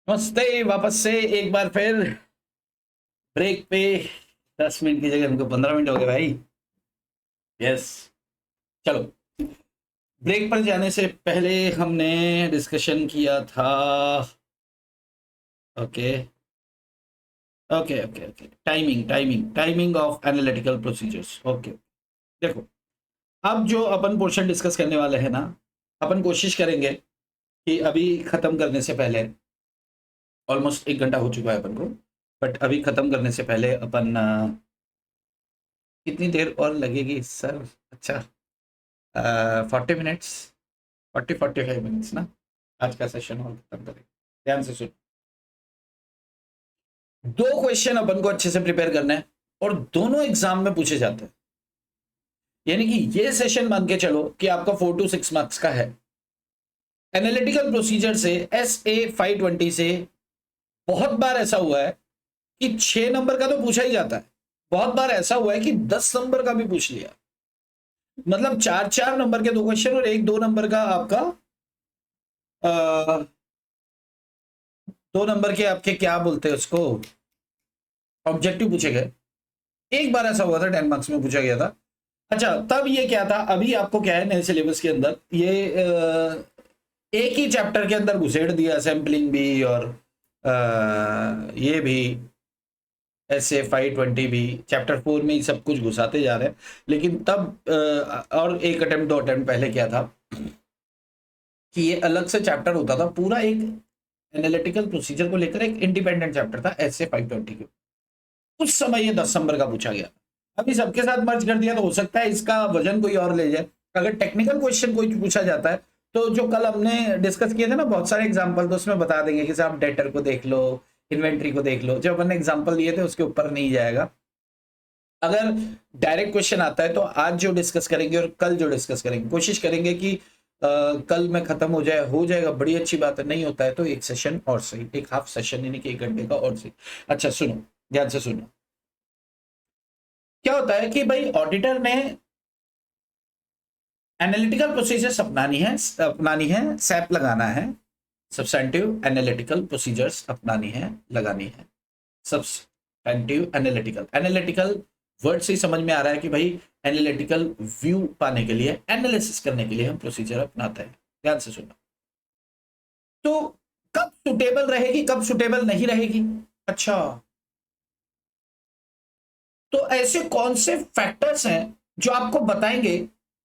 नमस्ते, वापस से एक बार फिर ब्रेक पे। 10 मिनट की जगह हमको 15 मिनट हो गए भाई। यस, चलो। ब्रेक पर जाने से पहले हमने डिस्कशन किया था। Okay okay okay okay, timing of analytical procedures. Okay, देखो, अब जो अपन पोर्शन डिस्कस करने वाले हैं ना, अपन कोशिश करेंगे कि अभी खत्म करने से पहले, ऑलमोस्ट 1 घंटा हो चुका है अपन को, बट अभी खत्म करने से पहले अपन कितनी देर और लगेगी सर? अच्छा, 40 मिनट्स, 45 मिनट्स ना, आज का सेशन और खत्म करें। ध्यान से सुन, 2 क्वेश्चन अपन को अच्छे से प्रिपेयर करना है और दोनों एग्जाम में पूछे जाते हैं। यानी कि ये सेशन मान के चलो कि आपका 4 to 6 मार्क्स का है। एनालिटिकल प्रोसीजर से SA 520 से बहुत बार ऐसा हुआ है कि 6 नंबर का तो पूछा ही जाता है, बहुत बार ऐसा हुआ है कि 10 नंबर का भी पूछ लिया। मतलब 4-4 नंबर के 2 क्वेश्चन और 1-2 नंबर का आपका 2 नंबर के आपके क्या बोलते हैं उसको, ऑब्जेक्टिव पूछे गए। एक बार ऐसा हुआ था 10 मार्क्स में पूछा गया था। अच्छा, तब ये क्या था, अभी आपको क्या है नए सिलेबस के अंदर ये एक ही चैप्टर के अंदर घुसेड़ दिया, सैम्पलिंग भी और ये भी SA 520 भी, चैप्टर 4 में ही सब कुछ घुसाते जा रहे हैं। लेकिन तब और 1 अटेम्प्ट 2 अटेम्प्ट पहले क्या था कि ये अलग से चैप्टर होता था, पूरा एक एनालिटिकल प्रोसीजर को लेकर एक इंडिपेंडेंट चैप्टर था SA 520 के। उस समय ये 10 नंबर का पूछा गया। अभी सबके साथ मर्ज कर दिया तो हो सकता है इसका वजन कोई और ले जाए। अगर टेक्निकल क्वेश्चन कोई पूछा जाता है तो जो कल हमने डिस्कस किए थे ना बहुत सारे एग्जांपल, तो उसमें बता देंगे कि साहब डेटर को देख लो, इन्वेंट्री को देख लो। जो अपन ने एग्जांपल लिए थे उसके ऊपर नहीं जाएगा। अगर डायरेक्ट क्वेश्चन आता है तो आज जो डिस्कस करेंगे और कल जो डिस्कस करेंगे, कोशिश करेंगे कि कल में खत्म हो जाए, हो जाएगा बड़ी अच्छी बात है, नहीं होता है तो एक सेशन और सही, एक हाफ सेशन यानी कि 1 घंटे का और सही। अच्छा सुनो, ध्यान से सुनो। क्या होता है कि भाई ऑडिटर ने एनालिटिकल प्रोसीजर्स अपनानी है, सैप लगाना है, सब्सटेंटिव एनालिटिकल प्रोसीजर्स अपनानी है, लगानी है। सब्सटेंटिव एनालिटिकल वर्ड से ही समझ में आ रहा है कि भाई एनालिटिकल व्यू पाने के लिए, एनालिसिस करने के लिए हम प्रोसीजर अपनाते हैं। ध्यान से सुनना। तो कब सुटेबल रहेगी, कब सुटेबल नहीं रहेगी? अच्छा, तो ऐसे कौन से फैक्टर्स हैं जो आपको बताएंगे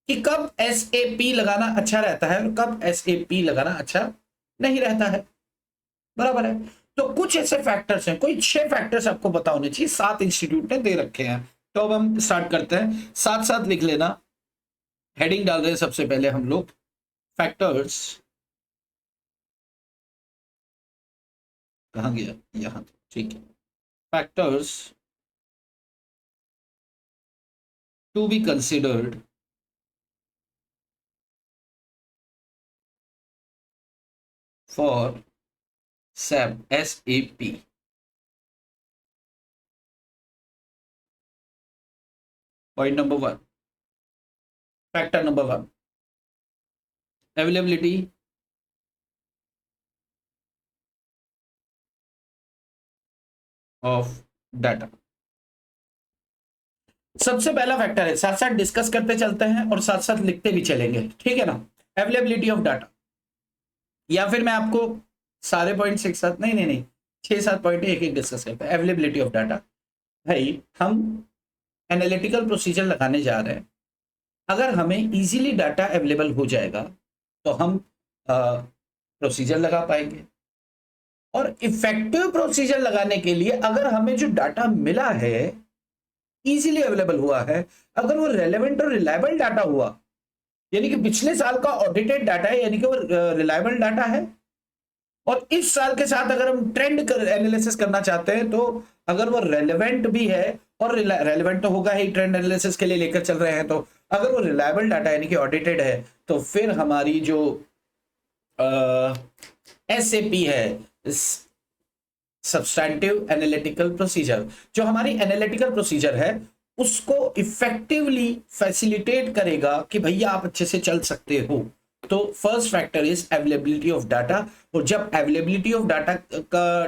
कि कब SAP लगाना अच्छा रहता है और कब SAP लगाना अच्छा नहीं रहता है? बराबर है। तो कुछ ऐसे फैक्टर्स हैं, कोई 6 फैक्टर्स आपको पता होने चाहिए, 7 इंस्टीट्यूट ने दे रखे हैं। तो अब हम स्टार्ट करते हैं, साथ साथ लिख लेना। हेडिंग डाल रहे हैं सबसे पहले हम लोग, फैक्टर्स। कहां गया, यहां, ठीक है। Factors to be considered for SAP। Point number 1, factor number 1, availability of data. सबसे पहला फैक्टर है, साथ साथ डिस्कस करते चलते हैं और साथ साथ लिखते भी चलेंगे, ठीक है ना? अवेलेबिलिटी ऑफ डाटा, या फिर मैं आपको सारे पॉइंट्स एक साथ, नहीं नहीं नहीं, 6-7 पॉइंट एक एक डिस्कस करते हैं। अवेलेबिलिटी ऑफ डाटा, भाई हम एनालिटिकल प्रोसीजर लगाने जा रहे हैं, अगर हमें इजीली डाटा अवेलेबल हो जाएगा तो हम प्रोसीजर लगा पाएंगे। और इफेक्टिव प्रोसीजर लगाने के लिए अगर हमें जो डाटा मिला है, इजीली अवेलेबल हुआ है, अगर वो रेलेवेंट और रिलायबल डाटा हुआ, यानी कि पिछले साल का ऑडिटेड डाटा है, यानी कि वो रिलायबल डाटा है, और इस साल के साथ अगर हम ट्रेंड एनालिसिस करना चाहते हैं तो अगर वो रेलेवेंट भी है, और रेलेवेंट तो होगा ही, ट्रेंड एनालिसिस के लिए लेकर चल रहे हैं, तो अगर वो रिलायबल डाटा यानी कि ऑडिटेड है, तो फिर हमारी जो SAP है, सब्सटेंटिव एनालिटिकल प्रोसीजर, जो हमारी एनालिटिकल प्रोसीजर है उसको इफेक्टिवली फैसिलिटेट करेगा कि भैया आप अच्छे से चल सकते हो। तो first factor is availability of data, और जब अवेलेबिलिटी ऑफ डाटा का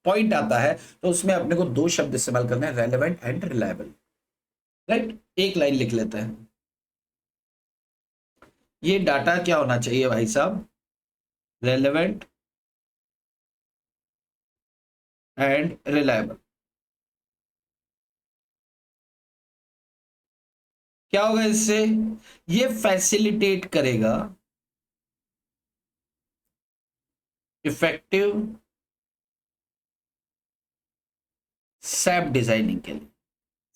पॉइंट आता है तो उसमें अपने को दो शब्द इस्तेमाल करना है, रेलेवेंट एंड रिलायबल। राइट, एक लाइन लिख लेते हैं, ये डाटा क्या होना चाहिए भाई साहब, रेलेवेंट एंड रिलायबल। क्या होगा इससे, ये फैसिलिटेट करेगा इफेक्टिव सैप डिजाइनिंग के लिए।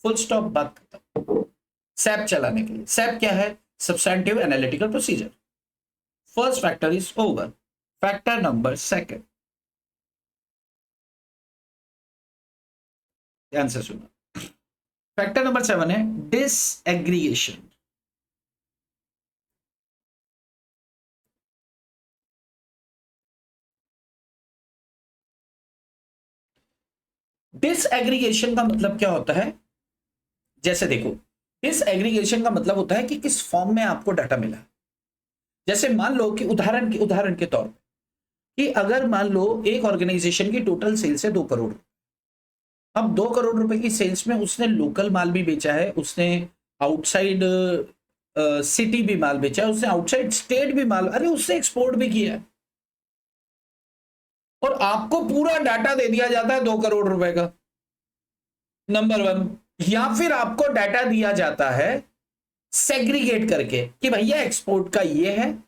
फुल स्टॉप, बात खत्म। सैप चलाने के लिए, सैप क्या है, substantive analytical procedure. First factor is over. Factor number second, ध्यान से सुना, फैक्टर नंबर 7 है डिसएग्रीगेशन। डिसएग्रीगेशन का मतलब क्या होता है, जैसे देखो, डिसएग्रीगेशन का मतलब होता है कि किस फॉर्म में आपको डाटा मिला। जैसे मान लो कि उदाहरण के तौर पे, कि अगर मान लो एक ऑर्गेनाइजेशन की टोटल सेल्स है 2 करोड़, अब 2 करोड़ रुपए की सेल्स में उसने लोकल माल भी बेचा है, उसने आउटसाइड सिटी भी माल बेचा है, उसने आउटसाइड स्टेट भी माल, अरे उससे एक्सपोर्ट भी किया है, और आपको पूरा डाटा दे दिया जाता है 2 करोड़ रुपए का, नंबर 1। या फिर आपको डाटा दिया जाता है सेग्रीगेट करके कि भैया एक्सपोर्ट का ये है,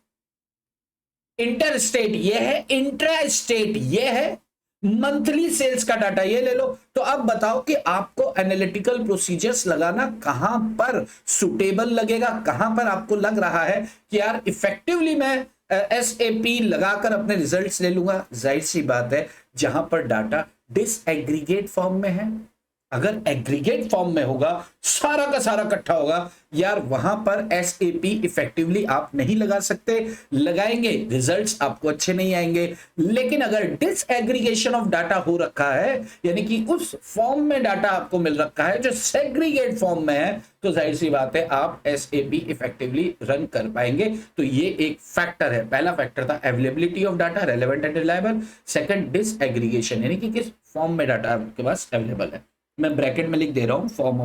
इंटर स्टेट ये है, इंट्रा स्टेट ये है, मंथली सेल्स का डाटा ये ले लो। तो अब बताओ कि आपको एनालिटिकल प्रोसीजर्स लगाना कहां पर सुटेबल लगेगा, कहां पर आपको लग रहा है कि यार इफेक्टिवली मैं एसएपी लगाकर अपने रिजल्ट्स ले लूंगा। जाहिर सी बात है, जहां पर डाटा डिसएग्रीगेट फॉर्म में है, अगर एग्रीगेट फॉर्म में होगा, सारा का सारा इकट्ठा होगा, यार वहां पर एसएपी इफेक्टिवली आप नहीं लगा सकते, लगाएंगे रिजल्ट्स आपको अच्छे नहीं आएंगे। लेकिन अगर डिसएग्रीगेशन ऑफ डाटा हो रखा है, यानी कि उस फॉर्म में डाटा आपको मिल रखा है जो सेग्रीगेट फॉर्म में है, तो जाहिर सी बात है आप एसएपी इफेक्टिवली रन कर पाएंगे। तो ये एक फैक्टर है, पहला फैक्टर था availability of data, relevant and reliable. Second disaggregation, यानी कि किस फॉर्म में डाटा आपके पास अवेलेबल है। मैं ब्रैकेट में लिख दे रहा हूं फॉर्म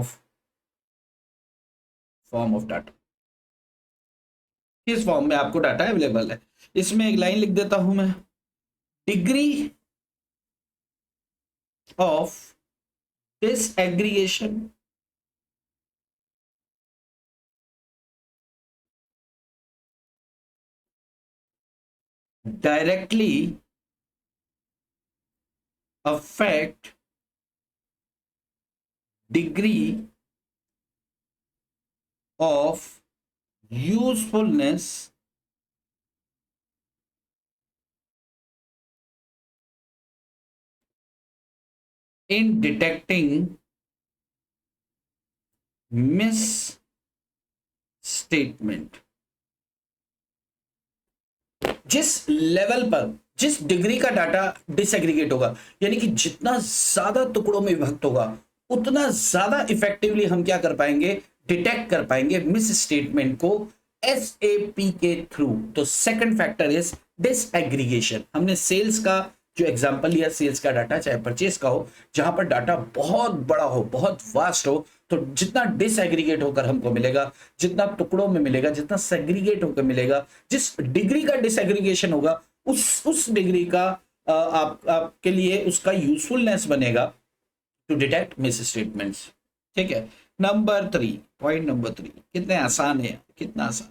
ऑफ डाटा, किस फॉर्म में आपको डाटा अवेलेबल है। इसमें एक लाइन लिख देता हूं मैं, degree of disaggregation directly affect degree of usefulness in detecting misstatement। जिस लेवल पर, जिस डिग्री का डाटा डिसएग्रीगेट होगा, यानी कि जितना ज्यादा टुकड़ों में विभक्त होगा, उतना ज्यादा इफेक्टिवली हम क्या कर पाएंगे, डिटेक्ट कर पाएंगे मिस स्टेटमेंट को एसएपी के थ्रू। तो सेकंड फैक्टर इज डिसएग्रीगेशन। हमने सेल्स का जो एग्जांपल लिया, सेल्स का डाटा चाहे परचेस का हो, जहां पर डाटा बहुत बड़ा हो, बहुत वास्ट हो, तो जितना डिसएग्रीगेट होकर हमको मिलेगा, जितना टुकड़ों में मिलेगा, जितना सेग्रीगेट होकर मिलेगा, जिस डिग्री का डिसएग्रीगेशन होगा, उस डिग्री का आपके लिए उसका यूजफुलनेस बनेगा टू डिटेक्ट मिस स्टेटमेंट्स। ठीक है, नंबर 3, पॉइंट नंबर 3 कितने आसान है, कितना आसान,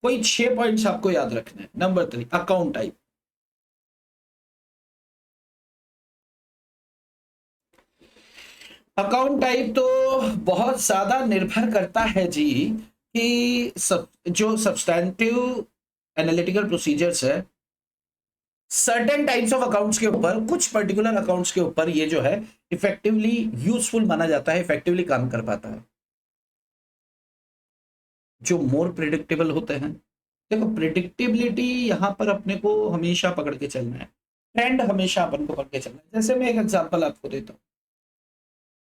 कोई 6 पॉइंट्स आपको याद रखने हैं। Number 3, account type. Account type तो बहुत ज्यादा निर्भर करता है जी कि जो सब्सटैंटिव एनालिटिकल प्रोसीजर्स है, सर्टेन टाइप्स ऑफ अकाउंट्स के ऊपर, कुछ पर्टिकुलर अकाउंट्स के ऊपर ये जो है इफेक्टिवली यूजफुल माना जाता है, इफेक्टिवली काम कर पाता है। जो मोर प्रिडिक्टेबल होते हैं, देखो प्रिडिक्टेबिलिटी यहां पर अपने को हमेशा पकड़ के चलना है, ट्रेंड हमेशा अपन को पकड़ के चलना है। जैसे मैं एक एग्जांपल आपको देता हूं,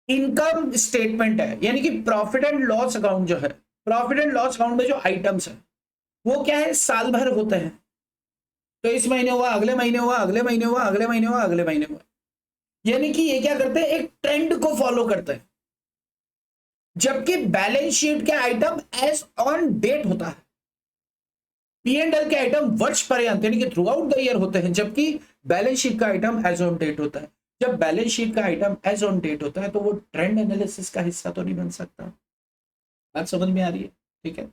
इनकम स्टेटमेंट है, यानी कि प्रॉफिट एंड लॉस अकाउंट जो है, प्रॉफिट एंड लॉस अकाउंट में जो आइटम्स है, वो क्या है, साल भर होते हैं। तो इस महीने हुआ, अगले महीने हुआ, अगले महीने हुआ, अगले महीने हुआ, अगले महीने हुआ। यानी कि ये क्या करते हैं, एक ट्रेंड को फॉलो करते हैं। जबकि बैलेंस शीट के आइटम एज ऑन डेट होता है, पी एंड एल के आइटम वर्ष पर्यंत यानी कि थ्रू आउट द ईयर होते हैं, जबकि बैलेंस शीट का आइटम एज ऑन डेट होता है। जब बैलेंस शीट का आइटम एज ऑन डेट होता है तो वो ट्रेंड एनालिसिस का हिस्सा तो नहीं बन सकता। बात समझ में आ रही है? ठीक है।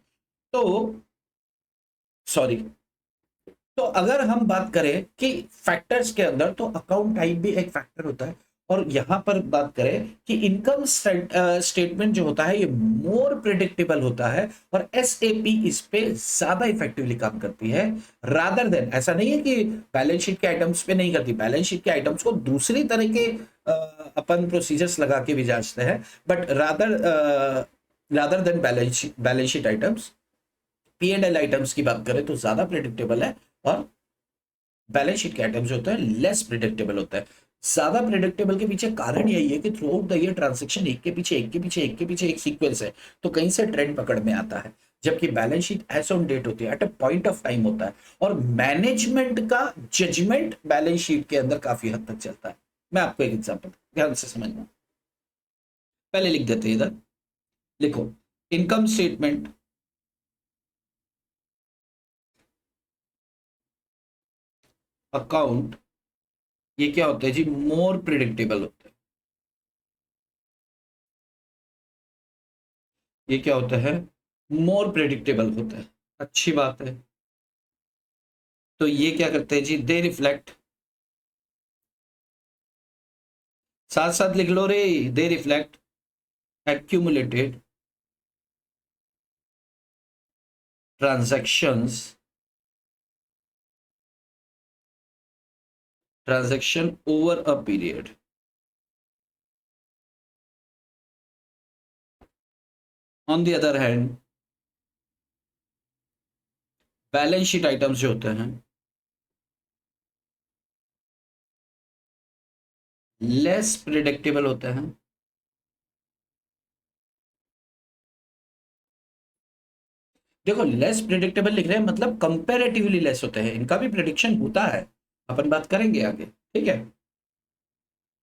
तो सॉरी, तो अगर हम बात करें कि फैक्टर्स के अंदर, तो अकाउंट टाइप भी एक फैक्टर होता है। और यहां पर बात करें कि इनकम स्टेटमेंट जो होता है ये मोर प्रिडिक्टेबल होता है, और एसएपी इस पे ज्यादा इफेक्टिवली काम करती है। रादर देन, ऐसा नहीं है कि बैलेंस शीट के आइटम्स पे नहीं करती, बैलेंस शीट के आइटम्स को दूसरी तरह के अपन प्रोसीजर्स लगा के भी जांचते हैं, but rather than balance sheet items, P and L items की बात करें तो ज्यादा प्रिडिक्टेबल है, और बैलेंस शीट के आइटम्स जो होते हैं लेस प्रिडिक्टेबल होता है। ज्यादा प्रिडिक्टेबल के पीछे कारण यही है कि through out the year transaction एक के पीछे एक के पीछे एक के पीछे एक सीक्वेंस है, तो कहीं से ट्रेंड पकड़ में आता है। जबकि balance sheet as on date होती है, at a point of time होता है, और मैनेजमेंट का जजमेंट बैलेंस शीट के अंदर काफी हद तक चलता है। मैं आपको एक एग्जांपल ध्यान से समझना, पहले लिख देते हैं इधर, लिखो इनकम स्टेटमेंट अकाउंट, ये क्या होता है जी, मोर प्रिडिक्टेबल होता है। ये क्या होता है, मोर प्रिडिक्टेबल होता है। अच्छी बात है। तो ये क्या करते हैं जी, दे रिफ्लेक्ट, साथ साथ लिख लो रे, दे reflect accumulated transactions, transaction over a period. On the other hand, balance sheet items जो होते हैं लेस प्रिडिक्टेबल होते हैं। देखो, लेस प्रिडिक्टेबल लिख रहे हैं मतलब कंपैरेटिवली लेस होते हैं, इनका भी प्रिडिक्शन होता है, अपन बात करेंगे आगे, ठीक है।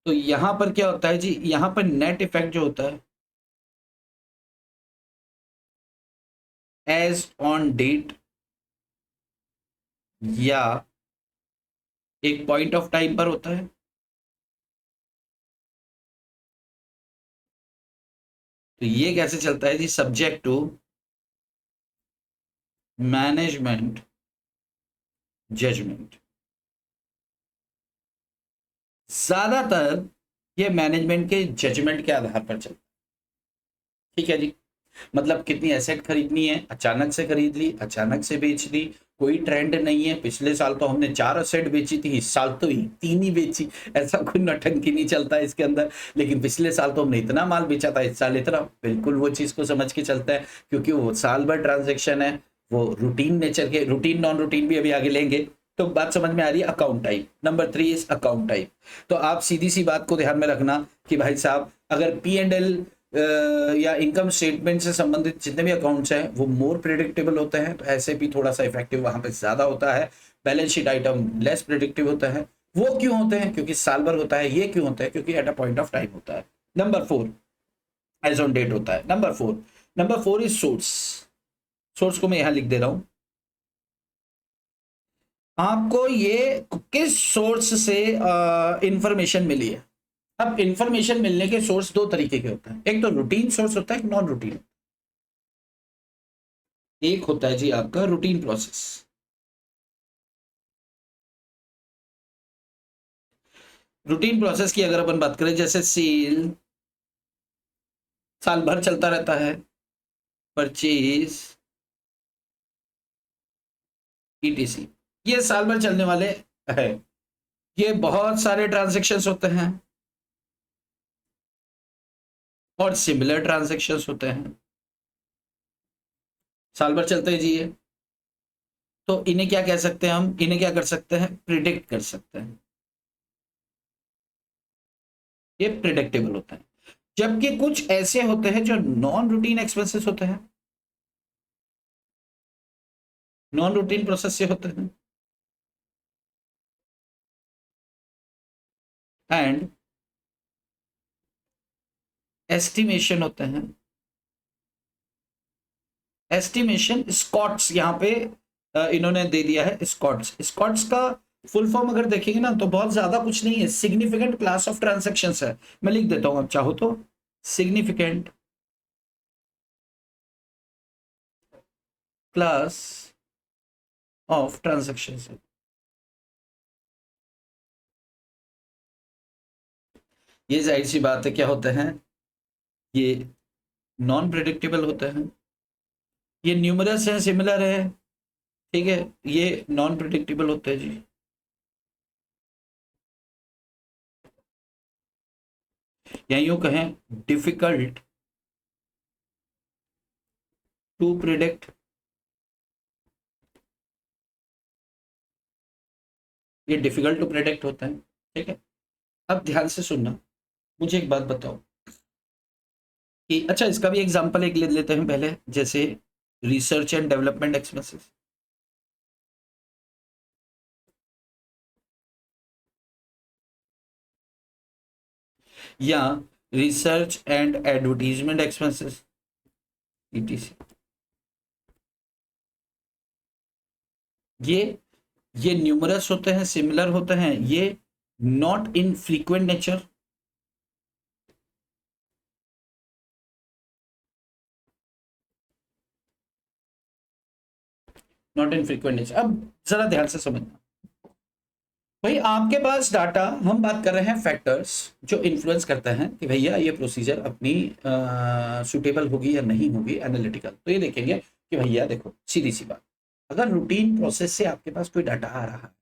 तो यहां पर क्या होता है जी, यहां पर नेट इफेक्ट जो होता है एज ऑन डेट, या एक पॉइंट ऑफ टाइम पर होता है। तो ये कैसे चलता है जी, सब्जेक्ट टू मैनेजमेंट जजमेंट। ज्यादातर ये मैनेजमेंट के जजमेंट के आधार पर चलता है, ठीक है जी। मतलब कितनी एसेट खरीदनी है, अचानक से खरीद ली, अचानक से बेच दी, कोई ट्रेंड नहीं है। पिछले साल तो हमने 4 एसेट बेची थी, इस साल तो 3 ही बेची, ऐसा कोई नौटंकी नहीं चलता है इसके अंदर। लेकिन पिछले साल तो हमने इतना माल बेचा था, इस साल इतना, बिल्कुल वो चीज को समझ के चलता है, क्योंकि वो साल भर ट्रांजेक्शन है, वो रूटीन नेचर के, रूटीन नॉन रूटीन भी अभी आगे लेंगे। तो बात समझ में आ रही है, account type number 3 is account type. तो आप सीधी सी बात को ध्यान में रखना कि भाई साहब, अगर पी एंड एल या इनकम स्टेटमेंट से संबंधित जितने भी अकाउंट्स हैं वो मोर प्रिडिक्टेबल होते हैं, तो ऐसे भी थोड़ा सा इफेक्टिव वहां पे ज्यादा होता है। Balance sheet item less predictive होता है। वो क्यों होते हैं, क्योंकि साल भर होता है। ये क्यों होता है, क्योंकि eight a point of time होता है। नंबर 4 एज ऑन डेट होता है। Number four is source. Source को मैं यहां लिख दे रहा हूं, आपको ये किस सोर्स से इंफॉर्मेशन मिली है। अब इंफॉर्मेशन मिलने के सोर्स दो तरीके के होते हैं, एक तो रूटीन सोर्स होता है, एक नॉन रूटीन। एक होता है जी आपका रूटीन प्रोसेस। रूटीन प्रोसेस की अगर अपन बात करें, जैसे सेल साल भर चलता रहता है, परचेज, ईटीसी, ये साल भर चलने वाले है। ये बहुत सारे ट्रांजेक्शन्स होते हैं और सिमिलर ट्रांजेक्शन्स होते हैं, साल भर चलते हैं जी ये। तो इन्हें क्या कह सकते हैं हम, इन्हें क्या कर सकते हैं, प्रिडिक्ट कर सकते हैं। ये प्रिडिक्टेबल होता है। जबकि कुछ ऐसे होते हैं जो नॉन रूटीन एक्सपेंसेस होते हैं, नॉन रूटीन प्रोसेस से होते हैं एंड एस्टिमेशन होते हैं। एस्टिमेशन स्कॉट्स यहाँ पे इन्होंने दे दिया है स्कॉट्स। स्कॉट्स का फुल फॉर्म अगर देखेंगे ना तो बहुत ज्यादा कुछ नहीं है, सिग्निफिकेंट क्लास ऑफ ट्रांजेक्शंस है। मैं लिख देता हूं आप चाहो तो, सिग्निफिकेंट क्लास ऑफ ट्रांजेक्शंस। ये जाहिर सी बात है क्या होते हैं, ये नॉन प्रिडिक्टेबल होते हैं। ये न्यूमरस है, सिमिलर है, ठीक है, ये नॉन प्रिडिक्टेबल होते हैं जी। या यूं कहें डिफिकल्ट टू प्रिडिक्ट, ये डिफिकल्ट टू प्रिडिक्ट होते हैं, ठीक है। अब ध्यान से सुनना, मुझे एक बात बताओ कि अच्छा इसका भी एग्जांपल एक ले लेते हैं पहले, जैसे रिसर्च एंड डेवलपमेंट एक्सपेंसेस, या research and advertisement expenses etc. ये न्यूमरस होते हैं, सिमिलर होते हैं, ये not in frequent nature, not in frequent nature. अब जरा ध्यान से समझना भाई, आपके पास डाटा, हम बात कर रहे हैं फैक्टर्स जो इन्फ्लुएंस करते हैं कि भैया ये प्रोसीजर अपनी सुटेबल होगी या नहीं होगी एनालिटिकल। तो ये देखेंगे कि भैया देखो सीधी सी बात, अगर रूटीन प्रोसेस से आपके पास कोई डाटा आ रहा है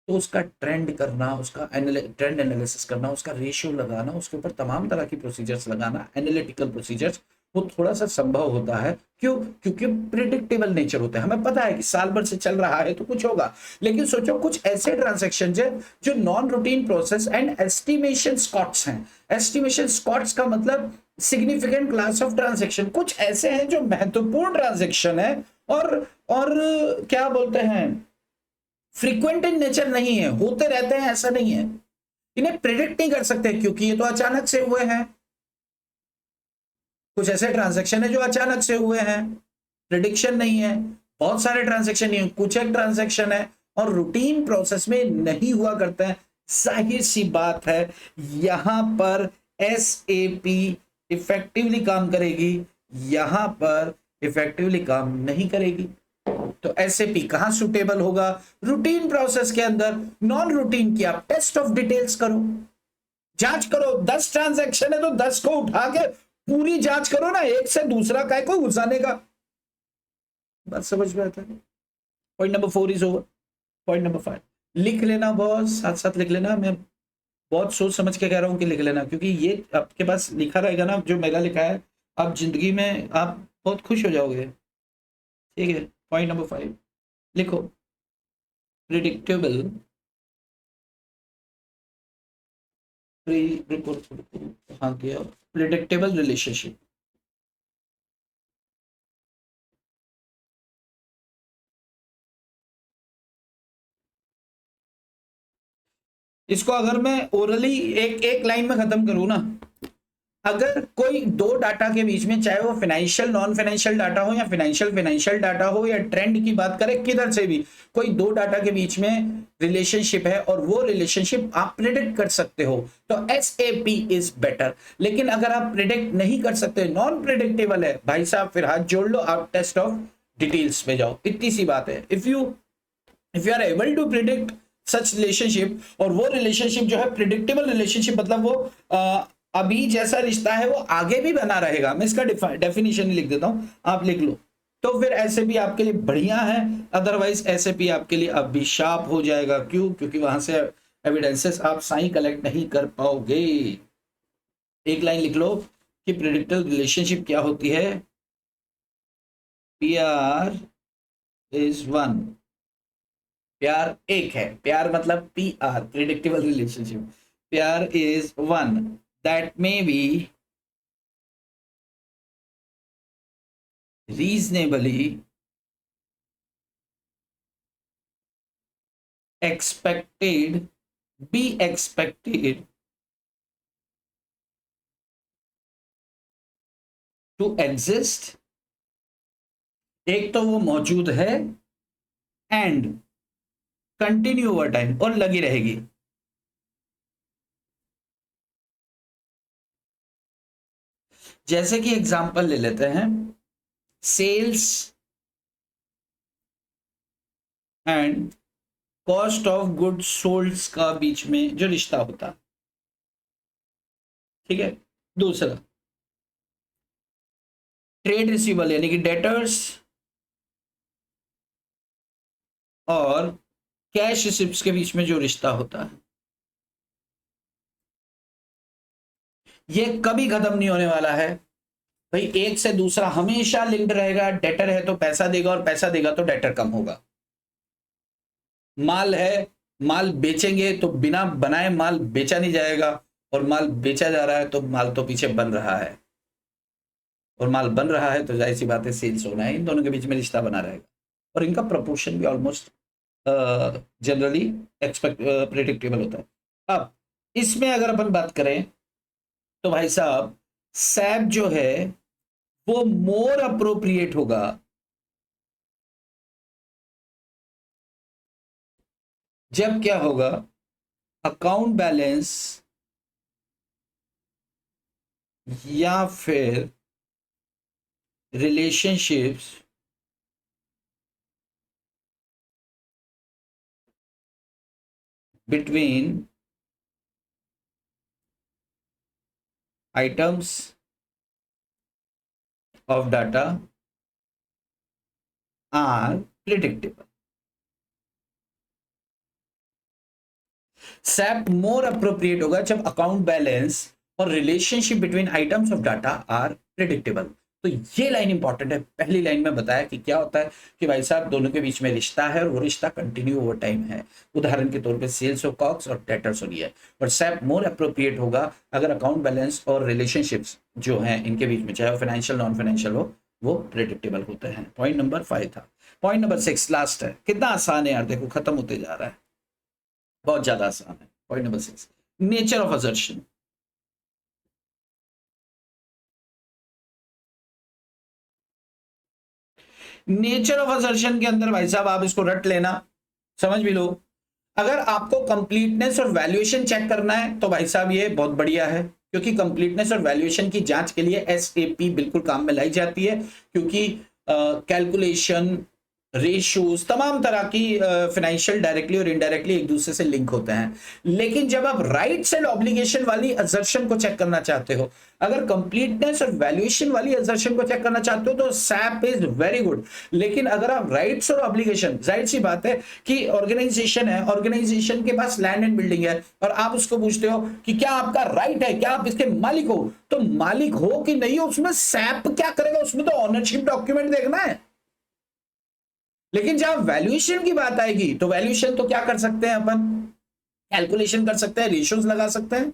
तो उसका ट्रेंड करना, उसका ट्रेंड एनालिसिस करना, उसका रेशियो लगाना, उसके ऊपर तमाम तरह की प्रोसीजर्स लगाना, एनालिटिकल प्रोसीजर्स, वो थोड़ा सा संभव होता है। क्यों? क्योंकि प्रिडिक्टेबल नेचर होता है, हमें पता है कि साल भर से चल रहा है तो कुछ होगा। लेकिन सोचो कुछ ऐसे ट्रांजेक्शन है जो non routine process and estimation scots हैं। एस्टिमेशन स्कॉट्स का मतलब सिग्निफिकेंट क्लास ऑफ ट्रांजेक्शन, कुछ ऐसे हैं जो महत्वपूर्ण ट्रांजेक्शन है और क्या बोलते हैं, फ्रीक्वेंट इन नेचर नहीं है, होते रहते हैं ऐसा नहीं है, इन्हें प्रिडिक्ट नहीं कर सकते क्योंकि ये तो अचानक से हुए हैं। कुछ ऐसे ट्रांजैक्शन है जो अचानक से हुए हैं, प्रिडिक्शन नहीं है। बहुत सारे ट्रांजैक्शन नहीं है, कुछ एक ट्रांजैक्शन है और रूटीन प्रोसेस में नहीं हुआ करते हैं। जाहिर सी बात है यहां पर एसएपी इफेक्टिवली काम करेगी, यहां पर इफेक्टिवली काम नहीं करेगी। तो एसएपी कहां सुटेबल होगा? रूटीन प्रोसेस के अंदर। नॉन रूटीन की आप टेस्ट ऑफ डिटेल्स करो, जांच करो। 10 ट्रांजैक्शन है तो 10 को उठा के पूरी जांच करो ना, एक से दूसरा काय को घुसाने का। बात समझ में आता है? Point number 4 is over. Point number 5 लिख लेना बॉस, साथ साथ लिख लेना। मैं बहुत सोच समझ के कह रहा हूं कि लिख लेना, क्योंकि ये आपके पास लिखा रहेगा ना जो मेरा लिखा है, आप जिंदगी में आप बहुत खुश हो जाओगे, ठीक है। पॉइंट नंबर 5 लिखो, प्रिडिक्टेबल हाँ किया, प्रिडिक्टेबल रिलेशनशिप। इसको अगर मैं ओरली एक एक लाइन में खत्म करूं ना, अगर कोई दो डाटा के बीच में, चाहे वो फाइनेंशियल नॉन फाइनेंशियल डाटा हो या फाइनेंशियल फाइनेंशियल डाटा हो या ट्रेंड की बात करें किधर से भी, कोई दो डाटा के बीच में रिलेशनशिप है और वो रिलेशनशिप आप प्रिडिक्ट कर सकते हो तो एसएपी इज बेटर। लेकिन अगर आप प्रिडिक्ट नहीं कर सकते, नॉन प्रिडिक्टेबल है भाई साहब, फिर हाथ जोड़ लो, आप टेस्ट ऑफ डिटेल्स में जाओ। इतनी सी बात है। If you are able to predict such relationship, और वो रिलेशनशिप जो है प्रिडिक्टेबल रिलेशनशिप, मतलब वो अभी जैसा रिश्ता है वो आगे भी बना रहेगा। मैं इसका डेफिनेशन लिख देता हूं, आप लिख लो, तो फिर ऐसे भी आपके लिए बढ़िया है। अदरवाइज ऐसे भी आपके लिए अभिशाप हो जाएगा। क्यों? क्योंकि वहां से एविडेंसेस आप सही कलेक्ट नहीं कर पाओगे। एक लाइन लिख लो कि प्रिडिक्टेबल रिलेशनशिप क्या होती है। पीआर इज वन, प्यार एक है, प्यार मतलब पी आर, प्रिडिक्टेबल रिलेशनशिप। प्यार is one that may be reasonably expected be expected to exist, एक तो वो मौजूद है एंड कंटिन्यू ओवर टाइम, और लगी रहेगी। जैसे कि एग्जांपल ले लेते हैं, sales and cost of goods sold का बीच में जो रिश्ता होता है, ठीक है। दूसरा ट्रेड रिसीवेबल यानी कि डेटर्स और कैश रिसिप्ट्स के बीच में जो रिश्ता होता है, ये कभी खत्म नहीं होने वाला है भाई। एक से दूसरा हमेशा लिंक्ड रहेगा। डेटर है तो पैसा देगा, और पैसा देगा तो डेटर कम होगा। माल है, माल बेचेंगे तो बिना बनाए माल बेचा नहीं जाएगा, और माल बेचा जा रहा है तो माल तो पीछे बन रहा है, और माल बन रहा है तो जाहिर सी बात है सेल्स होना है। इन दोनों के बीच में रिश्ता बना रहेगा, और इनका प्रपोर्शन भी ऑलमोस्ट जनरली एक्सपेक्ट प्रेडिक्टेबल होता है। अब इसमें अगर अपन बात करें तो भाई साहब सैप जो है वो मोर अप्रोप्रिएट होगा जब क्या होगा, अकाउंट बैलेंस या फिर relationships between items of data are predictable. SAP more appropriate होगा जब अकाउंट बैलेंस और relationship between items of data are predictable. तो ये लाइन इंपॉर्टेंट है। पहली लाइन में बताया कि क्या होता है कि भाई साहब दोनों के बीच में रिश्ता है, और वो रिश्ता कंटिन्यू ओवर टाइम है। उदाहरण के तौर पे सेल्स ऑफ कॉक्स और डेटर्स हो है। और सैप मोर अप्रोप्रिएट होगा अगर अकाउंट बैलेंस और रिलेशनशिप्स जो हैं इनके बीच में, चाहे वो फाइनेंशियल नॉन फाइनेंशियल हो, वो प्रेडिक्टेबल होते हैं। पॉइंट नंबर 5 था। पॉइंट नंबर 6 लास्ट है। कितना आसान है यार, देखो खत्म होते जा रहा है, बहुत ज्यादा आसान है। Point number 6, nature of assertion. Nature of assertion के अंदर भाई साहब आप इसको रट लेना, समझ भी लो। अगर आपको कंप्लीटनेस और वैल्यूएशन चेक करना है तो भाई साहब ये बहुत बढ़िया है, क्योंकि कंप्लीटनेस और वैल्यूएशन की जांच के लिए एसएपी बिल्कुल काम में लाई जाती है। क्योंकि कैलकुलेशन, रेशियोज, तमाम तरह की फाइनेंशियल डायरेक्टली और इनडायरेक्टली एक दूसरे से लिंक होते हैं। लेकिन जब आप राइट्स एंड ऑब्लिगेशन वाली असर्शन को चेक करना चाहते हो, अगर कंप्लीटनेस और वैल्यूएशन वाली असर्शन को चेक करना चाहते हो तो सैप इज वेरी गुड। लेकिन अगर आप राइट्स और ऑब्लिगेशन, जाहिर सी बात है कि ऑर्गेनाइजेशन है, ऑर्गेनाइजेशन के पास लैंड एंड बिल्डिंग है, और आप उसको पूछते हो कि क्या आपका राइट है, क्या आप इसके मालिक हो, तो मालिक हो कि नहीं हो उसमें सैप क्या करेगा, उसमें तो ऑनरशिप डॉक्यूमेंट देखना है। लेकिन जब वैल्यूएशन की बात आएगी तो वैल्यूएशन तो क्या कर सकते हैं अपन, कैलकुलेशन कर सकते हैं, रेशियोज लगा सकते हैं।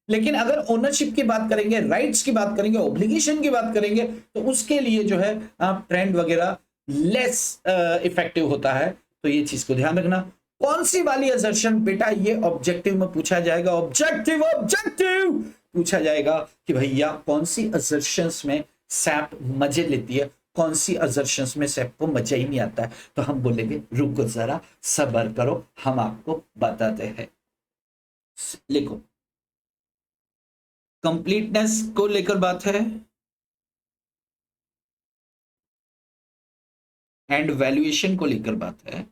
लेकिन अगर ओनरशिप की बात करेंगे, राइट्स की बात करेंगे, ऑब्लिगेशन की बात करेंगे, तो उसके लिए जो है ट्रेंड वगैरह लेस इफेक्टिव होता है। तो ये चीज को ध्यान रखना। कौन सी वाली असर्शन बेटा, ये ऑब्जेक्टिव में पूछा जाएगा, ऑब्जेक्टिव ऑब्जेक्टिव पूछा जाएगा कि भैया कौन सी असर्शंस में सैप मजे लेती है, कौन सी असर्शंस में सैप को मजा ही नहीं आता है। तो हम बोलेंगे रुको जरा, सब्र करो, हम आपको बताते हैं। लिखो, कंप्लीटनेस को लेकर बात है एंड वैल्यूएशन को लेकर बात है।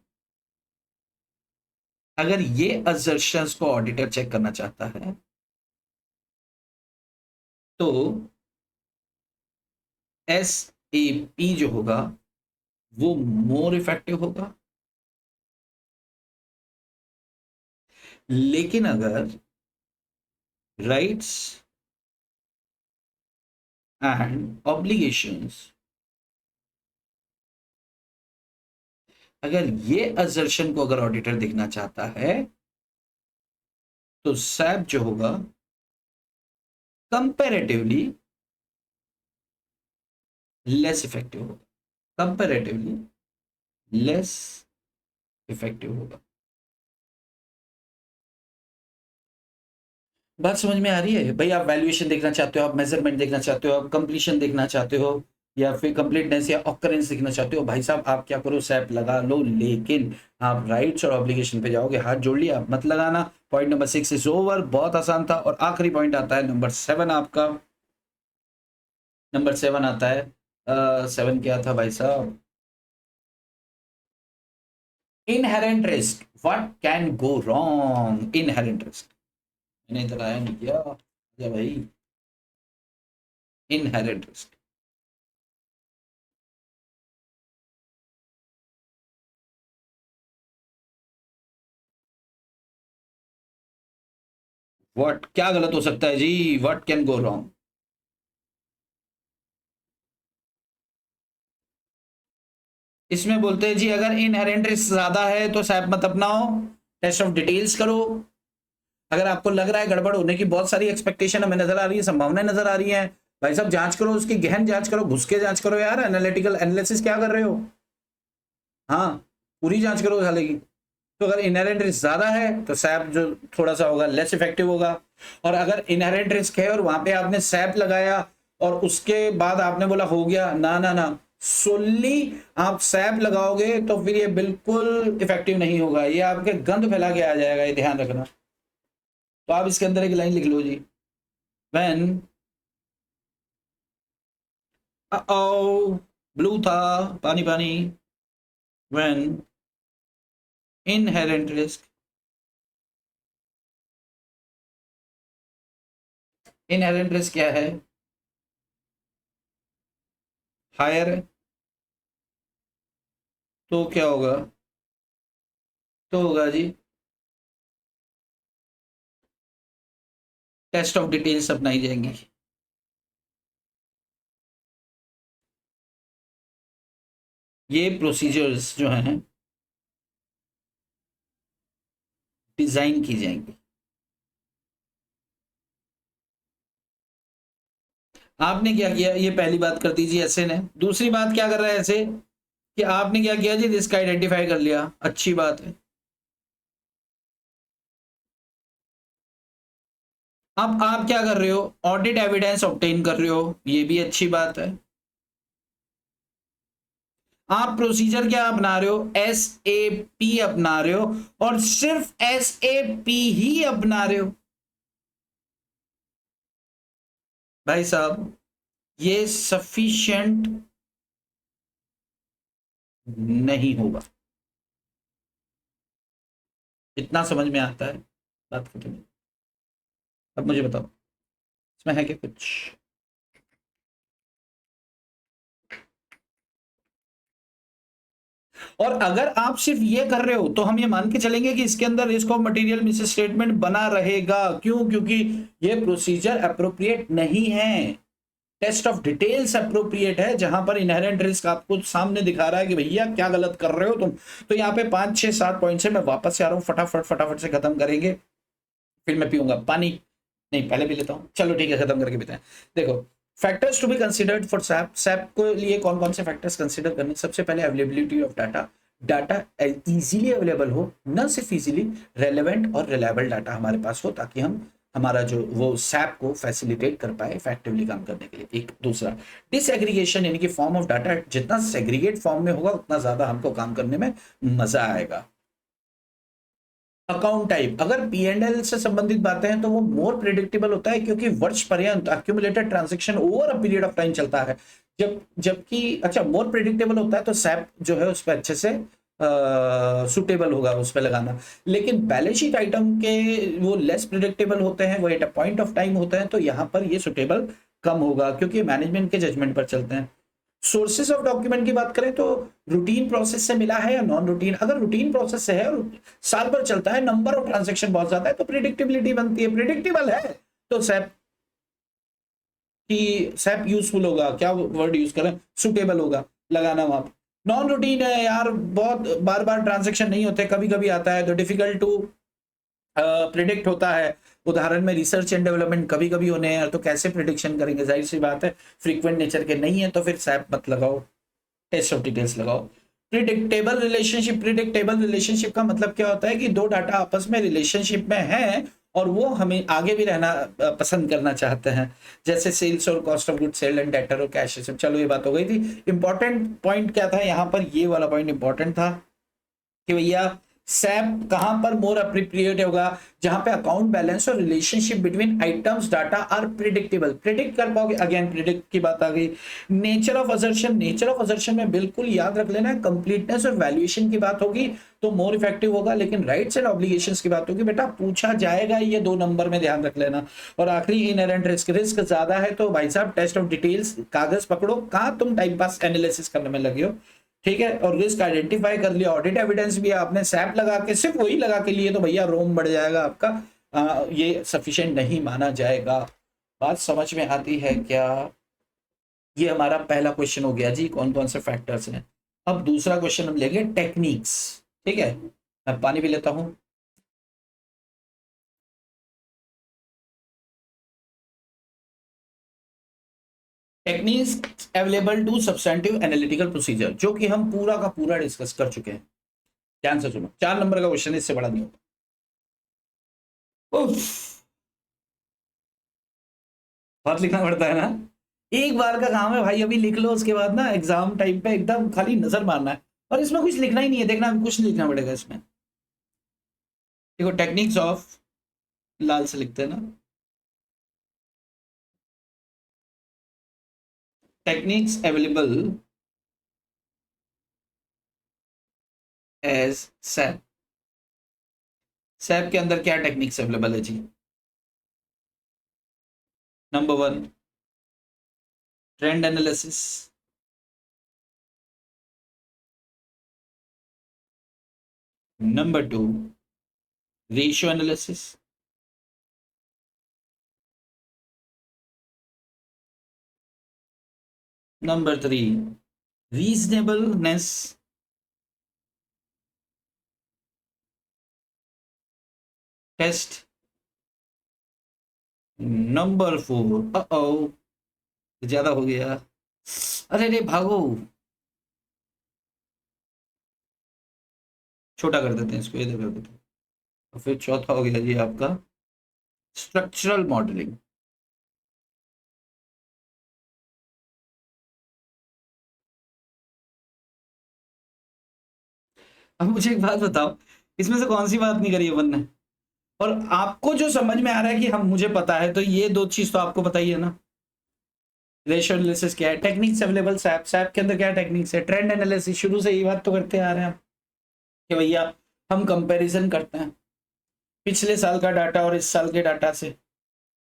अगर ये असर्शंस को ऑडिटर चेक करना चाहता है तो एस ए पी जो होगा वो मोर इफेक्टिव होगा। लेकिन अगर राइट्स एंड ऑब्लिगेशंस, अगर ये असर्शन को अगर ऑडिटर देखना चाहता है तो सैप जो होगा कंपैरेटिवली लेस इफेक्टिव होगा, कंपैरेटिवली लेस इफेक्टिव होगा। बात समझ में आ रही है भाई? आप वैल्यूएशन देखना चाहते हो, आप मेजरमेंट देखना चाहते हो, आप कंप्लीशन देखना चाहते हो, या फिर कंप्लीटनेस या ऑकरेंस देखना चाहते हो, भाई साहब आप क्या करो, सैप लगा लो। लेकिन आप राइट्स और ऑब्लिगेशन पे जाओगे, हाथ जोड़ लिया, आप मत लगाना। पॉइंट नंबर 6 इज ओवर, बहुत आसान था। और आखिरी पॉइंट आता है नंबर 7 आपका। नंबर 7 आता है 7 क्या था भाई साहब? Inherent risk, what can go wrong? Inherent risk मैंने इधर आया नहीं किया या भाई? इनहेरेंट रिस्क, व्हाट क्या गलत हो सकता है जी? What can go wrong? इसमें बोलते हैं जी, अगर इनहेरेंट रिस्क ज्यादा है तो सैप मत अपनाओ, टेस्ट ऑफ डिटेल्स करो। अगर आपको लग रहा है गड़बड़ होने की बहुत सारी एक्सपेक्टेशन हमें नजर आ रही है, संभावनाएं नजर आ रही हैं, भाई साहब जांच करो, उसकी गहन जांच करो, घुस के जांच करो यार। एनालिटिकल एनालिसिस क्या कर रहे हो? हाँ, पूरी जांच करो साले की। तो अगर इनहेरेंट रिस्क ज्यादा है तो सैप जो थोड़ा सा होगा लेस इफेक्टिव होगा। और अगर इनहेरेंट रिस्क है और वहां पे आपने सैप लगाया और उसके बाद आपने बोला हो गया, ना ना ना, सोली आप सैप लगाओगे तो फिर ये बिल्कुल इफेक्टिव नहीं होगा, ये आपके गंद फैला के आ जाएगा, ये ध्यान रखना। तो आप इसके अंदर एक लाइन लिख लो जी, व्हेन ओ ब्लू था, पानी पानी, when inherent risk, inherent risk क्या है? हायर। तो क्या होगा? तो होगा जी, टेस्ट ऑफ डिटेल्स अपनाई जाएंगी। ये प्रोसीजर्स जो हैं डिजाइन की जाएंगी। आपने क्या किया, ये पहली बात कर दीजिए ऐसे ने। दूसरी बात क्या कर रहा है ऐसे, कि आपने क्या किया जी, रिस्क आइडेंटिफाई कर लिया, अच्छी बात है। अब आप क्या कर रहे हो, ऑडिट एविडेंस ऑब्टेन कर रहे हो, ये भी अच्छी बात है। आप प्रोसीजर क्या अपना रहे हो? SAP अपना रहे हो, और सिर्फ SAP ही अपना रहे हो। भाई साहब ये सफिशिएंट नहीं होगा। इतना समझ में आता है बात को तुम्हें? अब मुझे बताओ, इसमें है क्या कुछ? और अगर आप सिर्फ ये कर रहे हो तो हम ये मान के चलेंगे कि इसके अंदर risk of material miss statement बना रहेगा। क्यों? क्योंकि ये प्रोसीजर अप्रोप्रिएट नहीं है। टेस्ट ऑफ डिटेल्स अप्रोप्रिएट है, जहां पर इनहेरेंट रिस्क आपको सामने दिखा रहा है कि भैया क्या गलत कर रहे हो तुम। तो यहाँ पे 5 6 7 पॉइंट से मैं वापस से आ रहा हूँ, फटाफट फटाफट से खत्म करेंगे। फिर मैं पीऊंगा पानी, नहीं पहले भी लेता हूँ, चलो ठीक है खत्म करके पीते हैं। देखो, factors to be considered for SAP. SAP को लिए कौन कौन से फैक्टर्स कंसिडर करने? सबसे पहले availability of data, data easily available हो, न सिर्फ इजीली, रेलेवेंट और रिलायबल डाटा हमारे पास हो, ताकि हम हमारा जो वो सैप को फैसिलिटेट कर पाए इफेक्टिवली काम करने के लिए। एक दूसरा, डिसएग्रीगेशन, यानी कि फॉर्म ऑफ डाटा जितना सेग्रीगेट फॉर्म में होगा उतना ज्यादा हमको काम करने में मजा आएगा। अकाउंट टाइप, अगर P&L से संबंधित बातें हैं तो वो मोर प्रिडिक्टेबल होता है, क्योंकि वर्ष पर्यंत accumulated transaction over a period of time चलता है। जबकि अच्छा, मोर प्रिडिक्टेबल होता है तो सैप जो है उस पर अच्छे से सुटेबल होगा उस पर लगाना। लेकिन बैलेंस शीट आइटम के वो लेस प्रिडिक्टेबल होते हैं, वो eight a point of time होते हैं, तो यहाँ पर ये सुटेबल कम होगा, क्योंकि मैनेजमेंट के जजमेंट पर चलते हैं। सोर्सेस ऑफ डॉक्यूमेंट की बात करें तो रूटीन प्रोसेस से मिला है या नॉन रूटीन। अगर रूटीन प्रोसेस से है और साल भर चलता है, नंबर ऑफ ट्रांजैक्शन बहुत ज्यादा है, तो प्रिडिक्टेबिलिटी बनती है। प्रिडिक्टेबल है तो सैप की सैप यूजफुल होगा, क्या वर्ड यूज करें, सुटेबल होगा लगाना वहां पर। नॉन रूटीन है यार, बहुत बार बार ट्रांजैक्शन नहीं होते, कभी कभी आता है, तो डिफिकल्ट टू प्रिडिक्ट होता है। उदाहरण में रिसर्च एंड डेवलपमेंट कभी कभी होने हैं, तो कैसे प्रिडिक्शन करेंगे? जाहिर सी बात है, फ्रीक्वेंट नेचर के नहीं है, तो फिर सैप मत लगाओ, टेस्ट ऑफ डिटेल्स लगाओ। प्रिडिक्टेबल रिलेशनशिप, प्रिडिक्टेबल रिलेशनशिप का मतलब क्या होता है कि दो डाटा आपस में रिलेशनशिप में है और वो हमें आगे भी रहना पसंद करना चाहते हैं, जैसे सेल्स और cost of good celled and debtor और कैश रिसीव। चलो ये बात हो गई थी। इंपॉर्टेंट पॉइंट क्या था यहाँ पर, ये वाला पॉइंट इंपॉर्टेंट था कि भैया सैप कहां पर मोर अप्रोप्रिएट होगा, जहां पे अकाउंट बैलेंस और relationship between items data are predictable, predict कर पाओगे। अगेन प्रिडिक्ट की बात आ गई। Nature of assertion, nature of assertion में बिल्कुल याद रख लेना, कंप्लीटनेस और वैल्यूएशन की बात होगी तो मोर इफेक्टिव होगा, लेकिन राइट्स एंड ऑब्लिगेशंस की बात होगी बेटा पूछा जाएगा, ये 2 नंबर में ध्यान रख लेना। और आखिरी इनहेरेंट रिस्क, रिस्क ज्यादा है तो भाई साहब टेस्ट ऑफ डिटेल्स कागज पकड़ो, कहां तुम टाइम पास एनालिसिस करने में लगे हो, ठीक है। और रिस्क आइडेंटिफाई कर लिया, ऑडिट एविडेंस भी आपने सैप लगा के, सिर्फ वही लगा के लिए तो भैया रोम बढ़ जाएगा आपका, ये सफिशिएंट नहीं माना जाएगा। बात समझ में आती है क्या? ये हमारा पहला क्वेश्चन हो गया जी, कौन कौन से फैक्टर्स हैं। अब दूसरा क्वेश्चन हम लेंगे टेक्निक्स, ठीक है। मैं पानी भी लेता हूं। Techniques available to substantive analytical procedure, जो कि हम पूरा का पूरा डिस्कस कर चुके हैं। ध्यान से सुनो, 4 नंबर का क्वेश्चन, इससे बड़ा नहीं होगा। उफ, बहुत लिखना पड़ता है ना। एक बार का काम है भाई, अभी लिख लो, उसके बाद ना एग्जाम टाइम पे एकदम खाली नजर मारना है, और इसमें कुछ लिखना ही नहीं है, देखना कुछ नहीं लिखना पड़ेगा इसमें। देखो टेक्निक्स ऑफ, लाल से लिखते हैं ना, techniques available as SAP. SAP के अंदर क्या टेक्निक्स अवेलेबल है जी? Number 1 trend analysis, number 2 ratio analysis, number 3 reasonableness test, number 4 ज्यादा हो गया, अरे रे भागो, छोटा कर देते हैं इसको, इधर कर देते हैं। और फिर चौथा हो गया जी आपका स्ट्रक्चरल मॉडलिंग। अब मुझे एक बात बताओ, इसमें से कौन सी बात नहीं करी अपन ने? और आपको जो समझ में आ रहा है कि हम, मुझे पता है, तो ये 2 चीज तो आपको पता ही है ना। रेशियो एनालिसिस क्या है, टेक्निक्स अवेलेबल सैप, सैप के अंदर क्या टेक्निक्स है, ट्रेंड एनालिसिस, शुरू से ये बात तो करते आ रहे हैं कि भैया हम कंपैरिजन करते हैं पिछले साल का डाटा और इस साल के डाटा से,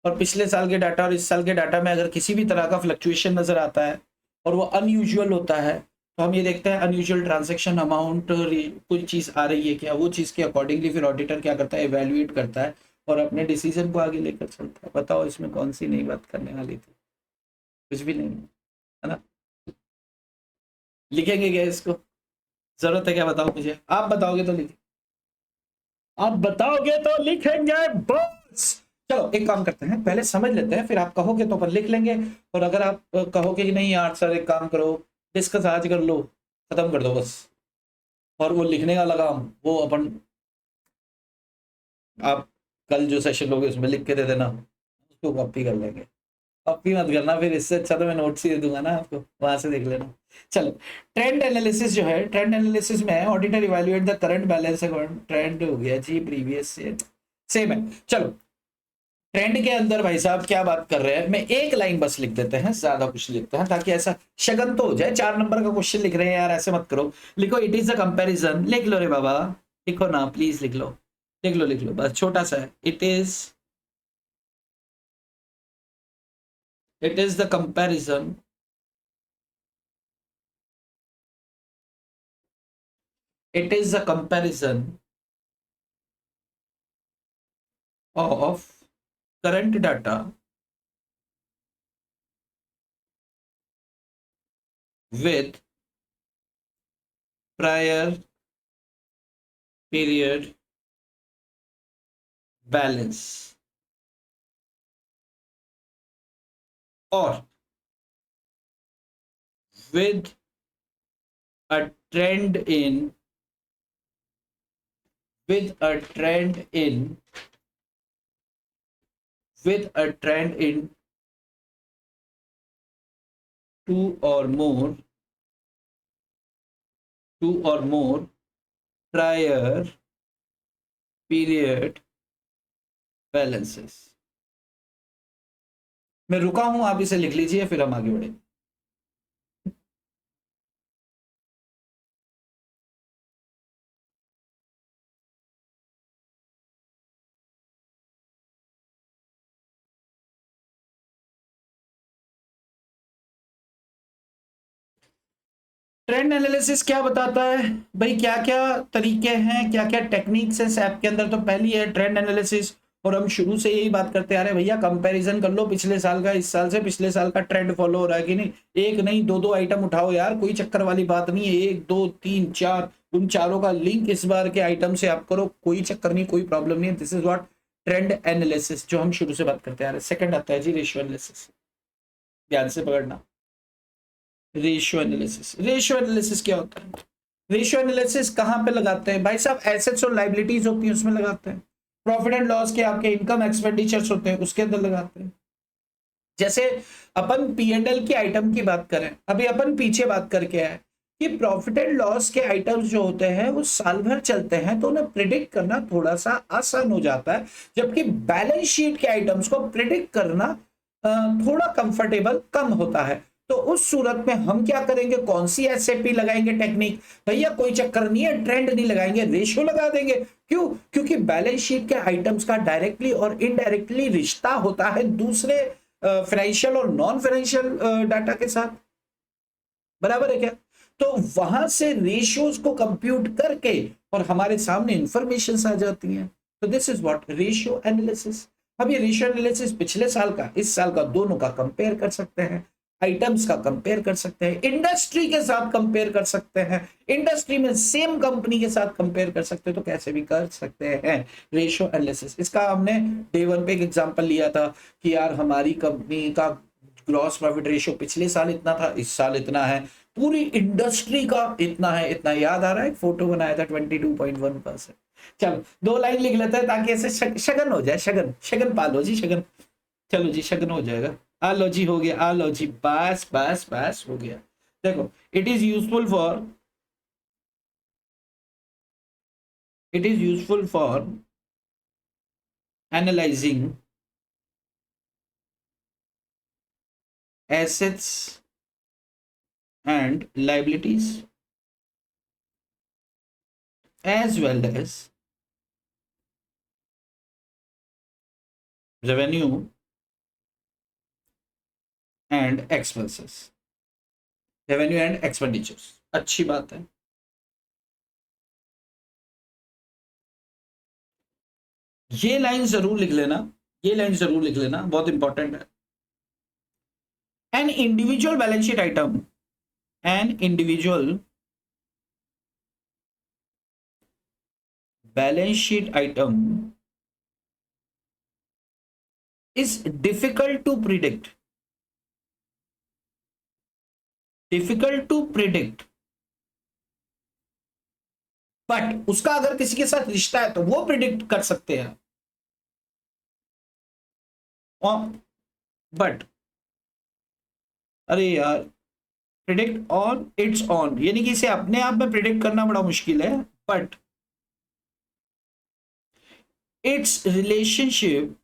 और पिछले साल के डाटा और इस साल के डाटा में अगर किसी भी तरह का फ्लक्चुएशन नजर आता है और वो अनयूजुअल होता है, तो हम ये देखते हैं अनयूजुअल ट्रांजैक्शन अमाउंट, कोई चीज आ रही है क्या, वो चीज के अकॉर्डिंगली फिर ऑडिटर क्या करता है, इवेल्युएट करता है और अपने डिसीजन को आगे लेकर चलता है। बताओ इसमें कौन सी नई बात करने वाली थी? कुछ भी नहीं है ना। लिखेंगे क्या इसको? जरूरत है क्या? बताओ मुझे, आप बताओगे तो लिखें, आप बताओगे तो लिखेंगे बस। चलो एक काम करते हैं, पहले समझ लेते हैं, फिर आप कहोगे तो अपन लिख लेंगे। और अगर आप कहोगे कि नहीं यार सर एक काम करो, डिस्कस आज कर लो, खत्म कर दो बस, और वो लिखने का लगाम वो अपन, आप कल जो सेशन लोगे उसमें लिख के दे देना, उसको कॉपी कर लेंगे। कॉपी मत करना, फिर इससे अच्छा तो मैं नोट्स ही दे दूंगा ना आपको, वहां से देख लेना। चलो, ट्रेंड एनालिसिस जो है, ट्रेंड एनालिसिस में auditor evaluate the current balance account, trend हो गया जी प्रीवियस से सेम है। चलो ट्रेंड के अंदर भाई साहब क्या बात कर रहे हैं, मैं एक लाइन बस लिख देते हैं, ज्यादा कुछ लिखते हैं ताकि ऐसा शगन तो हो जाए। 4 नंबर का क्वेश्चन लिख रहे हैं यार, ऐसे मत करो। लिखो इट इज अ कंपैरिजन, लिख लो रे बाबा, लिखो ना प्लीज, लिख लो, लिख लो, लिख लो, बस छोटा सा है। It is the comparison, it is a comparison of current data with prior period balance or with a trend in with a trend in with a trend in two or more prior period balances। मैं रुका हूं, आप इसे लिख लीजिए फिर हम आगे बढ़ेंगे। ट्रेंड एनालिसिस क्या बताता है भाई, क्या क्या तरीके हैं, क्या क्या टेक्निक्स हैं इस ऐप के अंदर। तो पहली है ट्रेंड एनालिसिस, और हम शुरू से यही बात करते आ रहे हैं भैया, कंपैरिजन कर लो पिछले साल का, इस साल से पिछले साल का ट्रेंड फॉलो हो रहा है कि नहीं। एक नहीं, दो दो आइटम उठाओ यार, कोई चक्कर वाली बात नहीं है। एक दो तीन चार, उन चारों का लिंक इस बार के आइटम से आप करो, कोई चक्कर नहीं, कोई प्रॉब्लम नहीं है। This is what trend analysis, जो हम शुरू से बात करते आ रहे हैं। सेकंड आता है जी रेशियो एनालिसिस, ध्यान से पकड़ना। रेशियो एनालिसिस, रेशियो एनालिसिस क्या होता है? रेशियो एनालिसिस कहां पे लगाते हैं भाई साहब? एसेट्स और लाइबिलिटीज होती है उसमें लगाते हैं। प्रॉफिट एंड लॉस के आपके इनकम एक्सपेंडिचर्स होते हैं उसके अंदर लगाते हैं। जैसे अपन P&L की आइटम की बात करें, अभी अपन पीछे बात करके आए कि प्रॉफिट एंड लॉस के आइटम्स जो होते हैं वो साल भर चलते हैं, तो उन्हें प्रिडिक्ट करना थोड़ा सा आसान हो जाता है, जबकि बैलेंस शीट के आइटम्स को प्रिडिक्ट करना थोड़ा कंफर्टेबल कम होता है। तो उस सूरत में हम क्या करेंगे, कौन सी एसएपी लगाएंगे टेक्निक? भैया कोई चक्कर नहीं है, ट्रेंड नहीं लगाएंगे, रेशियो लगा देंगे। क्यों? क्योंकि बैलेंस शीट के आइटम्स का डायरेक्टली और इनडायरेक्टली रिश्ता होता है दूसरे फाइनेंशियल और नॉन फाइनेंशियल डाटा के साथ, बराबर है क्या? तो वहां से रेशियोज को कंप्यूट करके और हमारे सामने इंफॉर्मेशन आ जाती हैं। तो this is what ratio analysis. अब ये रेशियो एनालिसिस पिछले साल का, इस साल का, दोनों का कंपेयर कर सकते हैं, आइटम्स का कंपेयर कर सकते हैं, इंडस्ट्री के साथ कंपेयर कर सकते हैं, इंडस्ट्री में सेम कंपनी के साथ कंपेयर कर सकते हैं, तो कैसे भी कर सकते हैं रेशियो एनालिसिस। इसका हमने डे वन पे एक एग्जांपल लिया था कि यार हमारी कंपनी का ग्रॉस प्रॉफिट रेशियो पिछले साल इतना था, इस साल इतना है, पूरी इंडस्ट्री का इतना है, इतना याद आ रहा है। फोटो बनाया था 22.1%। चलो 2 लाइन लिख लेते हैं ताकि ऐसे शगन हो जाए, शगन शगन पालो जी, शगन। चलो जी शगन हो जाएगा। आ लो जी, हो गया, आ लो जी, बस बस बस हो गया। देखो, it is useful for analysing assets and liabilities as well as revenue and expenses, revenue and expenditures। अच्छी बात है। ये लाइन जरूर लिख लेना, ये लाइन जरूर लिख लेना, बहुत इंपॉर्टेंट है। An individual balance sheet item, an individual balance sheet item is difficult to predict, but उसका अगर किसी के साथ रिश्ता है तो वो प्रिडिक्ट कर सकते हैं। बट अरे यार, प्रिडिक्ट ऑन इट्स ऑन, यानी कि इसे अपने आप में प्रिडिक्ट करना बड़ा मुश्किल है, but it's relationship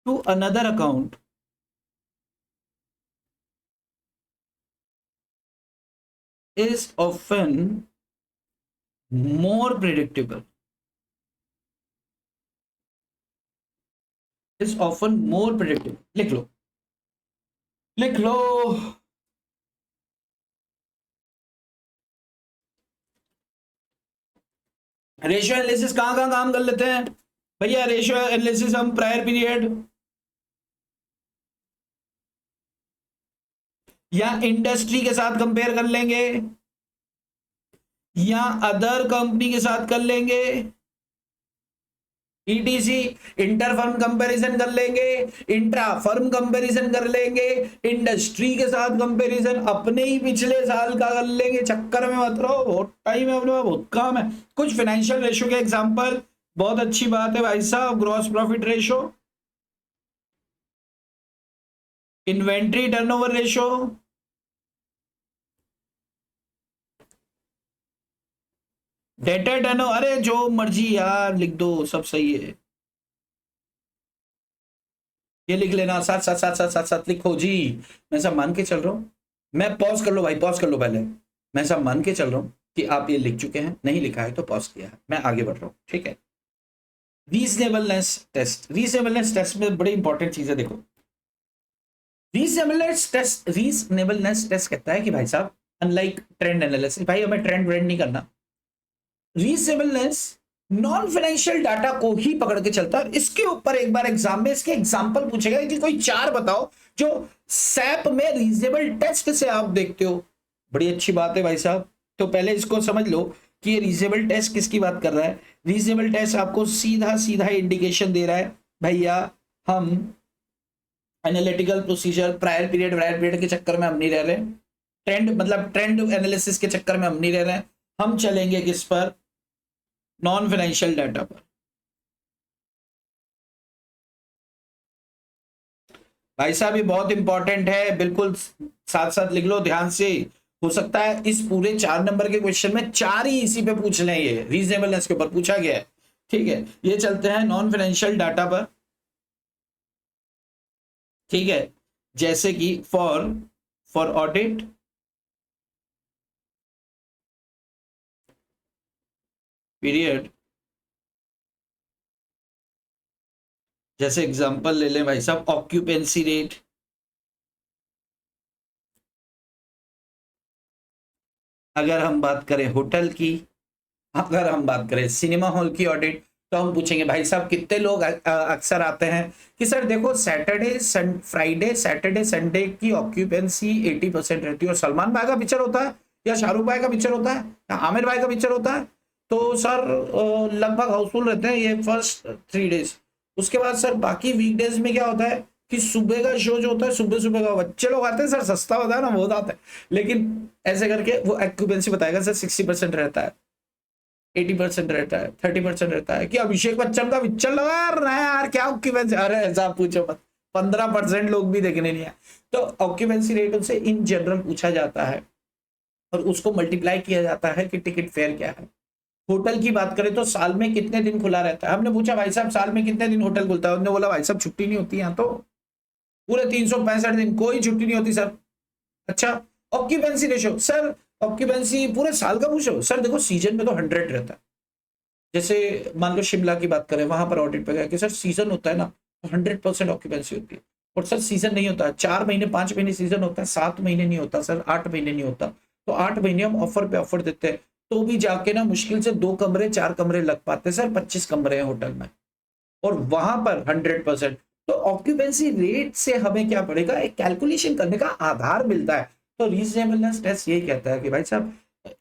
to another account is often more predictable, लिख लो, लिख लो। रेशियो एनालिसिस कहां काम कर लेते हैं भैया? रेशियो एनालिसिस हम प्रायर पीरियड या इंडस्ट्री के साथ कंपेयर कर लेंगे, या अदर कंपनी के साथ कर लेंगे, ईटीसी इंटर फर्म कंपैरिजन कर लेंगे, इंट्रा फर्म कंपैरिजन कर लेंगे, इंडस्ट्री के साथ कंपैरिजन अपने ही पिछले साल का कर लेंगे। चक्कर में मत रहो, बहुत टाइम है अपने पास, बहुत काम है। कुछ फाइनेंशियल रेशियो के एग्जांपल बहुत अच्छी बात है भाई साहब। Gross profit ratio, inventory turnover ratio, debtor turnover, अरे जो मर्जी यार लिख दो, सब सही है। ये लिख लेना, साथ साथ साथ साथ साथ साथ लिखो जी। मैं सब मान के चल रहा हूँ। मैं पॉज कर लो भाई, पॉज कर लो पहले। मैं सब मान के चल रहा हूँ कि आप ये लिख चुके हैं, नहीं लिखा है तो पॉज किया है, मैं आगे बढ़ रहा हूँ, ठीक है। रीजनेबलनेस टेस्ट, रीजनेबलनेस टेस्ट में बड़ी इंपॉर्टेंट चीज है, देखो। रीजनेबलनेस टेस्ट कहता है कि भाई साहब, अनलाइक ट्रेंड एनालिसिस, भाई हमें ट्रेंड व्रेंड नहीं करना। रीजनेबलनेस नॉन फाइनेंशियल डाटा को ही पकड़ के चलता है। इसके ऊपर एक बार एग्जाम में इसके एग्जांपल पूछेगा कि कोई चार बताओ जो सैप में रीजनेबल टेस्ट से आप देखते हो। बड़ी अच्छी बात है भाई साहब। तो पहले इसको समझ लो कि ये रीजनेबल टेस्ट किसकी बात कर रहा है। रीजनेबल टेस्ट आपको सीधा सीधा इंडिकेशन दे रहा है, भैया हम analytical procedure, prior period wire period के चक्कर में हम नहीं रह रहे। ट्रेंड मतलब ट्रेंड एनालिसिस के चक्कर में हम नहीं रह रहे हैं। हम चलेंगे किस पर, नॉन फाइनेंशियल डाटा पर। भाई साहब ये बहुत इंपॉर्टेंट है, बिल्कुल साथ साथ लिख लो ध्यान से। हो सकता है इस पूरे 4 नंबर के क्वेश्चन में 4 ही इसी पे पूछ लें, ये रीजनेबलनेस के ऊपर पूछा गया है, ठीक है। ये चलते हैं नॉन फाइनेंशियल डाटा पर, ठीक है। जैसे कि फॉर फॉर ऑडिट पीरियड, जैसे एग्जांपल ले लें भाई साहब, ऑक्यूपेंसी रेट, अगर हम बात करें होटल की, अगर हम बात करें सिनेमा हॉल की ऑडिट, तो हम पूछेंगे भाई साहब कितने लोग अक्सर आते हैं कि सर देखो सैटरडे फ्राइडे सैटरडे संडे की ऑक्यूपेंसी 80% रहती है, और सलमान भाई का पिक्चर होता है या शाहरुख भाई का पिक्चर होता है या आमिर भाई का पिक्चर होता है, तो सर लगभग हाउसफुल रहते हैं ये फर्स्ट 3 डेज। उसके बाद सर बाकी वीकडेज में क्या होता है कि सुबह का शो जो होता है, सुबह सुबह का बच्चे लोग आते हैं सर, सस्ता होता है ना, बहुत आता है। लेकिन ऐसे करके वो ऑक्यूपेंसी बताएगा सर 60% रहता है, 80% रहता है, 30% रहता है। कि अभिषेक बच्चन का पिक्चर लगा यार नया यार, क्या ऑक्यूपेंसी, अरे ऐसा पूछो मत, 15% लोग भी देखने नहीं आए। तो ऑक्यूपेंसी रेट उनसे इन जनरल पूछा जाता है और उसको मल्टीप्लाई किया जाता है कि टिकट फेयर क्या है। होटल की बात करें तो साल में कितने दिन खुला रहता है। हमने पूछा भाई साहब साल में कितने दिन होटल खुलता है, उन्होंने बोला भाई साहब छुट्टी नहीं होती यहाँ तो, पूरे 365 दिन कोई छुट्टी नहीं होती सर। अच्छा, ऑक्यूपेंसी रेशो सर, ऑक्यूपेंसी पूरे साल का पूछो सर, देखो सीजन में तो 100 रहता है। जैसे मान लो शिमला की बात करें, वहां पर ऑडिट पे गया कि सर सीजन होता है ना, 100% ऑक्यूपेंसी होती है। और सर सीजन नहीं होता, 4 महीने 5 महीने सीजन होता है, 7 महीने नहीं होता सर, 8 महीने नहीं होता। तो 8 महीने हम ऑफर पे ऑफर देते हैं, तो भी जाके ना मुश्किल से 2 कमरे 4 कमरे लग पाते सर, 25 कमरे हैं होटल में, और वहां पर 100%। तो ऑक्यूपेंसी रेट से हमें क्या पड़ेगा, एक कैलकुलेशन करने का आधार मिलता है। तो रीजनेबलनेस टेस्ट यही कहता है कि भाई साहब,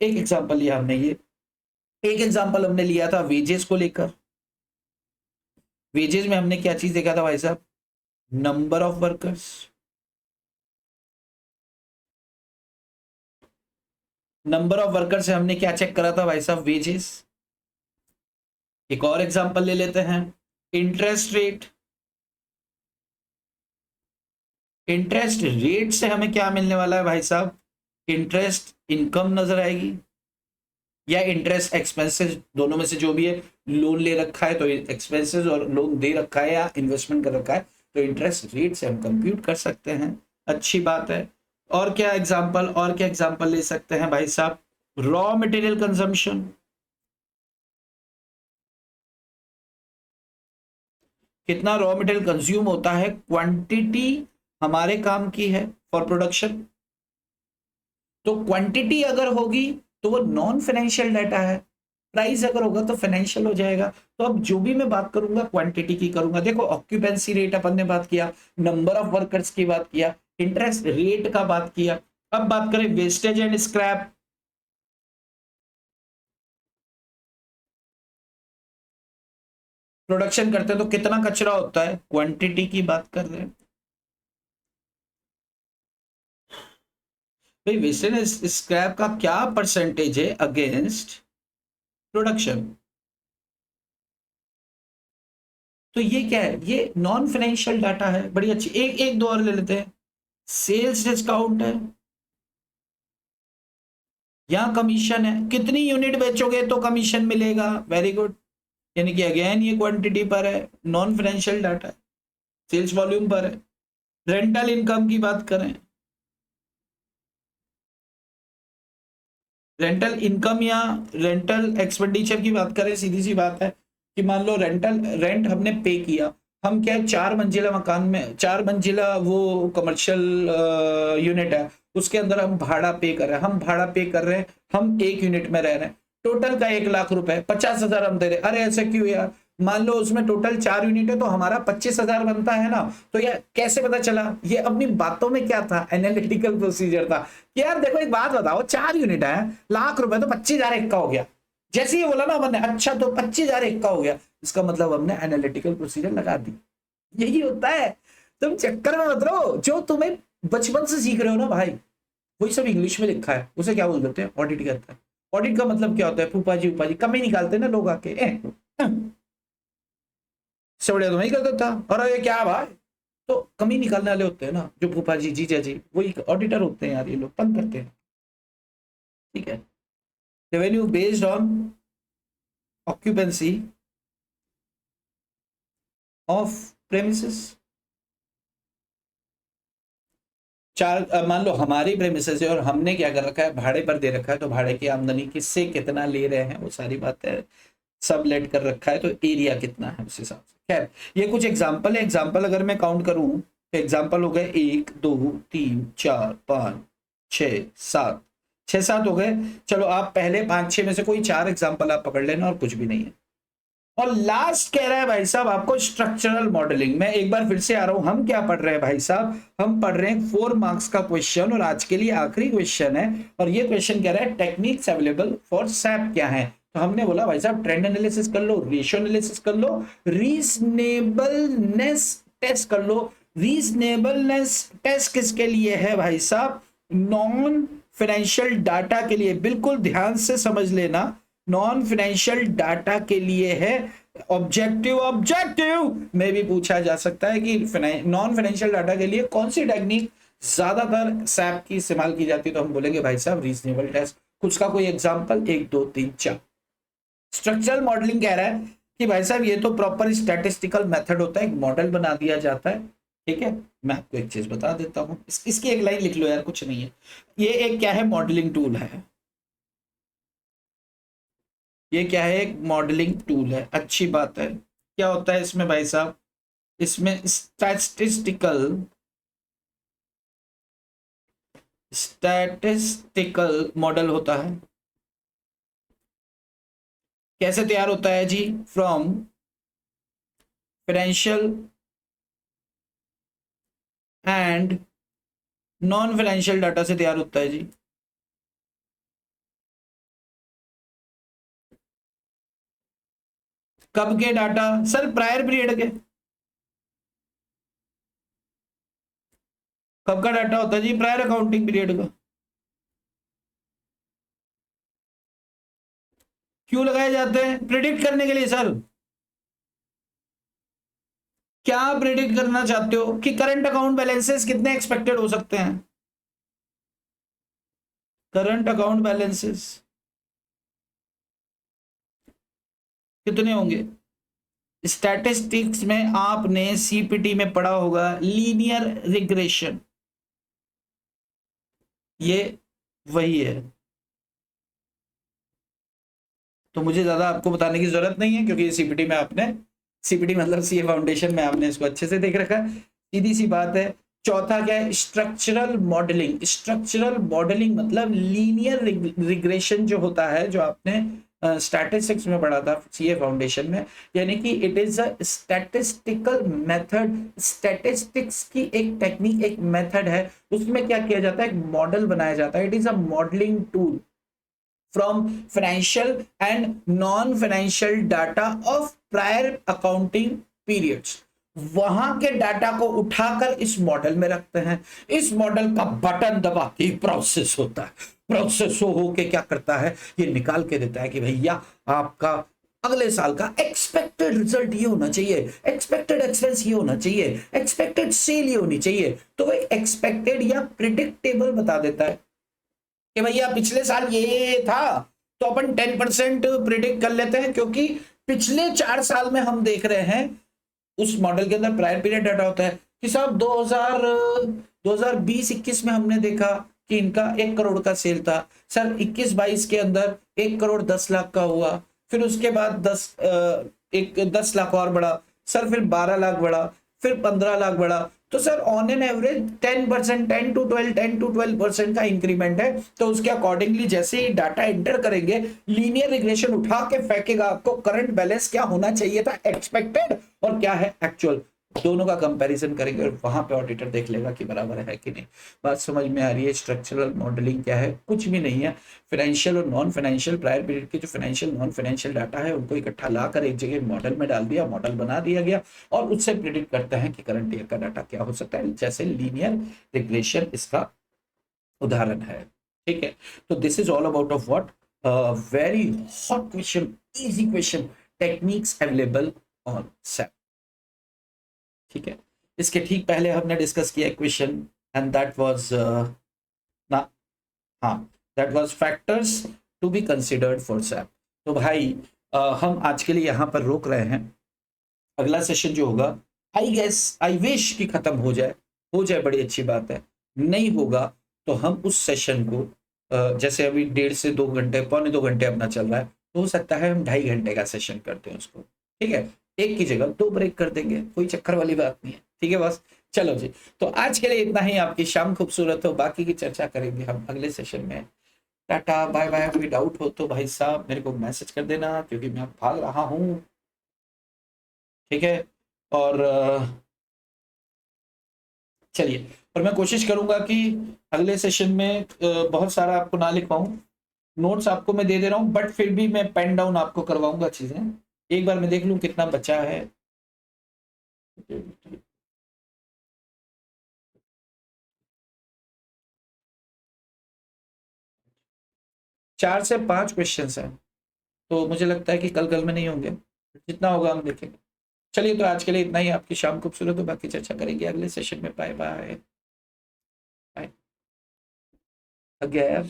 एक एग्जांपल लिया हमने, ये एक एग्जांपल हमने लिया था वेजेस को लेकर। वेजेस में हमने क्या चीज देखा था भाई साहब, number of workers, number of worker से हमने क्या चेक करा था भाई साहब, वेजेस। एक और एग्जांपल ले लेते हैं, इंटरेस्ट रेट। इंटरेस्ट रेट से हमें क्या मिलने वाला है भाई साहब, इंटरेस्ट इनकम नजर आएगी, या इंटरेस्ट एक्सपेंसेस, दोनों में से जो भी है। लोन ले रखा है तो एक्सपेंसेस, और लोन दे रखा है या इन्वेस्टमेंट कर रखा है तो इंटरेस्ट रेट से हम कंप्यूट कर सकते हैं। अच्छी बात है। और क्या एग्जांपल, और क्या एग्जांपल ले सकते हैं भाई साहब, रॉ मटेरियल कंजम्पशन, कितना रॉ मटेरियल कंज्यूम होता है, क्वांटिटी हमारे काम की है फॉर प्रोडक्शन। तो क्वांटिटी अगर होगी तो वो नॉन फाइनेंशियल डाटा है, प्राइस अगर होगा तो फाइनेंशियल हो जाएगा। तो अब जो भी मैं बात करूंगा क्वांटिटी की करूंगा। देखो ऑक्यूपेंसी रेट अपन ने बात किया, नंबर ऑफ वर्कर्स की बात किया, इंटरेस्ट रेट का बात किया। अब बात करें वेस्टेज एंड स्क्रैप, प्रोडक्शन करते हैं तो कितना कचरा होता है, क्वांटिटी की बात कर रहे हैं भाई। वेस्टेज एंड स्क्रैप का क्या परसेंटेज है अगेंस्ट प्रोडक्शन, तो ये क्या है, ये नॉन फाइनेंशियल डाटा है। बड़ी अच्छी, एक एक दो और ले लेते हैं। सेल्स डिस्काउंट है, यहाँ कमीशन है, कितनी यूनिट बेचोगे तो कमीशन मिलेगा, वेरी गुड। यानी कि अगेन ये क्वांटिटी पर है, नॉन फाइनेंशियल डाटा है, सेल्स वॉल्यूम पर है। रेंटल इनकम की बात करें, रेंटल इनकम या रेंटल एक्सपेंडिचर की बात करें, सीधी सी बात है कि मान लो रेंट हमने पे किया, हम क्या है 4 मंजिला मकान में, 4 मंजिला वो कमर्शियल यूनिट है, उसके अंदर हम भाड़ा पे कर रहे हैं, हम भाड़ा पे कर रहे हैं, हम एक यूनिट में रह रहे हैं, टोटल का 1,00,000 रुपए, 50,000 हम दे रहे। अरे ऐसा क्यों यार, मान लो उसमें टोटल 4 यूनिट है तो हमारा 25,000 बनता है ना। तो यार कैसे पता चला, ये अपनी बातों में क्या था, एनालिटिकल प्रोसीजर था कि यार देखो एक बात बताओ, 4 यूनिट है, 1,00,000 रुपए तो 25,000 एक का हो गया। जैसे ये बोला ना हमने, अच्छा तो 25,000 एक का हो गया, इसका मतलब हमने एनालिटिकल प्रोसीजर लगा दी। यही होता है, तुम चक्कर में मत रहो, जो तुम्हें बचपन से सीख रहे हो ना भाई, वही सब इंग्लिश में लिखा है, उसे क्या बोल देते हैं, ऑडिट करता है। ऑडिट का मतलब क्या होता है, फूफा जी उपा जी कमी निकालते हैं ना लोग आके, से बढ़िया तो वही कर देता। और ये क्या भाई, तो कमी निकालने वाले होते हैं ना, जो फूफा जी जीजा जी, वही ऑडिटर होते हैं यार, ये लोग तंग करते हैं। ठीक है, revenue based on occupancy of premises. मान लो हमारी प्रेमिसेस है और हमने क्या कर रखा है, भाड़े पर दे रखा है, तो भाड़े की आमदनी किससे कितना ले रहे हैं वो सारी बातें सब लेट कर रखा है, तो एरिया कितना है उस हिसाब से। खैर ये कुछ एग्जांपल है, एग्जांपल अगर मैं काउंट करूं तो एग्जांपल हो गए 1 2 3 4 5 6 7, 6 7 हो गए। चलो आप पहले 5 6 में से कोई 4 एग्जांपल आप पकड़ लेना, और कुछ भी नहीं है। और लास्ट कह रहा है भाई साहब आपको स्ट्रक्चरल मॉडलिंग। मैं एक बार फिर से आ रहा हूं, हम क्या पढ़ रहे हैं भाई साहब, हम पढ़ रहे हैं 4 मार्क्स का क्वेश्चन, और आज के लिए आखिरी क्वेश्चन है। और ये क्वेश्चन कह रहा है टेक्निक्स अवेलेबल फॉर सैप क्या है। तो हमने बोला भाई साहब ट्रेंड एनालिसिस कर लो, रेशियो एनालिसिस कर लो, रीजनेबलनेस टेस्ट कर लो। रीजनेबलनेस टेस्ट किसके लिए है भाई साहब, नॉन फाइनेंशियल डाटा के लिए। बिल्कुल ध्यान से समझ लेना, नॉन फाइनेंशियल डाटा के लिए है। ऑब्जेक्टिव में भी पूछा जा सकता है कि नॉन फाइनेंशियल डाटा के लिए कौन सी टेक्निक ज्यादातर सैप की इस्तेमाल की जाती है, तो हम बोलेंगे भाई साहब रीजनेबल टेस्ट। कुछ का कोई एग्जांपल 1 2 3 4। स्ट्रक्चरल मॉडलिंग कह रहा है कि भाई साहब ये तो प्रॉपर स्टैटिस्टिकल मेथड होता है, एक मॉडल बना दिया जाता है। ठीक है, मैं आपको एक चीज बता देता हूं, इसकी एक लाइन लिख लो यार, कुछ नहीं है। ये एक क्या है, मॉडलिंग टूल है। ये क्या है, एक मॉडलिंग टूल है, अच्छी बात है। क्या होता है इसमें भाई साहब, इसमें स्टैटिस्टिकल मॉडल होता है। कैसे तैयार होता है जी, from financial and non financial data से तैयार होता है जी। कब के डाटा सर, प्रायर पीरियड के। कब का डाटा होता है जी, प्रायर अकाउंटिंग पीरियड का। क्यों लगाए जाते हैं, प्रिडिक्ट करने के लिए सर। क्या प्रिडिक्ट करना चाहते हो कि करंट अकाउंट बैलेंसेस कितने एक्सपेक्टेड हो सकते हैं, करंट अकाउंट बैलेंसेस कितने होंगे। स्टैटिस्टिक्स में आपने सीपीटी में पढ़ा होगा लीनियर रिग्रेशन, ये वही है। तो मुझे ज्यादा आपको बताने की जरूरत नहीं है, क्योंकि सीपीटी में आपने, सीपीटी मतलब सीए फाउंडेशन में आपने इसको अच्छे से देख रखा है, सीधी सी बात है। चौथा क्या है, स्ट्रक्चरल मॉडलिंग। स्ट्रक्चरल मॉडलिंग मतलब लीनियर रिग्रेशन जो होता है, जो आपने स्टैटिस्टिक्स में पढ़ा था सीए फाउंडेशन में, यानी कि it is a statistical method. Statistics की एक टेक्निक, एक मेथड है, उसमें क्या किया जाता है, एक मॉडल बनाया जाता है। It is a modelling tool from financial and non financial data of prior accounting periods. वहां के डाटा को उठाकर इस मॉडल में रखते हैं। इस मॉडल का बटन दबाते ही प्रोसेस होता है, प्रोसेस हो के क्या करता है, ये निकाल के देता है कि भैया आपका अगले साल का एक्सपेक्टेड रिजल्ट ये होना चाहिए, एक्सपेक्टेड एक्सपेंस ये होना चाहिए, एक्सपेक्टेड सेल ये होनी चाहिए। तो भाई एक्सपेक्टेड या प्रिडिक्टेबल बता देता है कि भैया पिछले साल ये था, तो अपन 10% प्रिडिक्ट कर लेते हैं, क्योंकि पिछले 4 साल में हम देख रहे हैं उस मॉडल के अंदर प्रायर पीरियड डाटा होता है कि साहब 2020-21 में हमने देखा कि इनका 1 करोड़ का सेल था सर, 21-22 के अंदर 1 करोड़ 10 लाख का हुआ, फिर उसके बाद 10 लाख और बढ़ा सर, फिर 12 लाख बढ़ा, फिर 15 लाख बढ़ा। तो sir on an average 10%, 10 to 12% का इंक्रीमेंट है। तो उसके अकॉर्डिंगली जैसे ही डाटा एंटर करेंगे, लीनियर रिग्रेशन उठा के फेंकेगा आपको करंट बैलेंस क्या होना चाहिए था एक्सपेक्टेड और क्या है एक्चुअल, दोनों का कंपैरिजन करेंगे और वहां पे ऑडिटर देख लेगा कि बराबर है कि नहीं। बात समझ में आ रही है? स्ट्रक्चरल मॉडलिंग क्या है? कुछ भी नहीं है। फाइनेंशियल और नॉन फाइनेंशियल प्रायर पीरियड के जो फाइनेंशियल नॉन फाइनेंशियल डाटा है उनको इकट्ठा लाकर एक जगह मॉडल में डाल दिया, मॉडल बना दिया गया और उससे प्रिडिक्ट करते हैं कि करंट ईयर का डाटा क्या हो सकता है। जैसे लीनियर रिग्रेशन इसका उदाहरण है। ठीक है, तो this is all about of what very hot question, easy question, techniques available on SAP। ठीक है, इसके ठीक पहले हमने डिस्कस किया क्वेश्चन एंड दैट वाज ना, हाँ, that was factors to be considered for SAP। तो भाई हम आज के लिए यहाँ पर रोक रहे हैं। अगला सेशन जो होगा, आई गेस आई विश कि खत्म हो जाए, बड़ी अच्छी बात है। नहीं होगा तो हम उस सेशन को जैसे अभी 1.5 से 2 घंटे, पौने 2 घंटे अपना चल रहा है, तो हो सकता है हम 2.5 घंटे का सेशन करते हैं उसको। ठीक है, एक की जगह 2 ब्रेक कर देंगे, कोई चक्कर वाली बात नहीं है। ठीक है बस, चलो जी, तो आज के लिए इतना ही। आपकी शाम खूबसूरत हो, बाकी की चर्चा करेंगे हम अगले सेशन में। टाटा बाय बाय। कोई डाउट हो तो भाई साहब मेरे को मैसेज कर देना, क्योंकि मैं भाग रहा हूँ। ठीक है, और चलिए, और मैं कोशिश करूंगा कि अगले सेशन में बहुत सारा आपको ना लिख पाऊँ, नोट्स आपको मैं दे दे रहा हूँ, बट फिर भी मैं पेन डाउन आपको करवाऊंगा चीजें। एक बार मैं देख लूं कितना बचा है। 4 से 5 क्वेश्चन हैं, तो मुझे लगता है कि कल में नहीं होंगे, जितना होगा हम देखेंगे। चलिए, तो आज के लिए इतना ही। आपकी शाम खूबसूरत हो, बाकी चर्चा करेंगे अगले सेशन में। Bye bye. Bye again.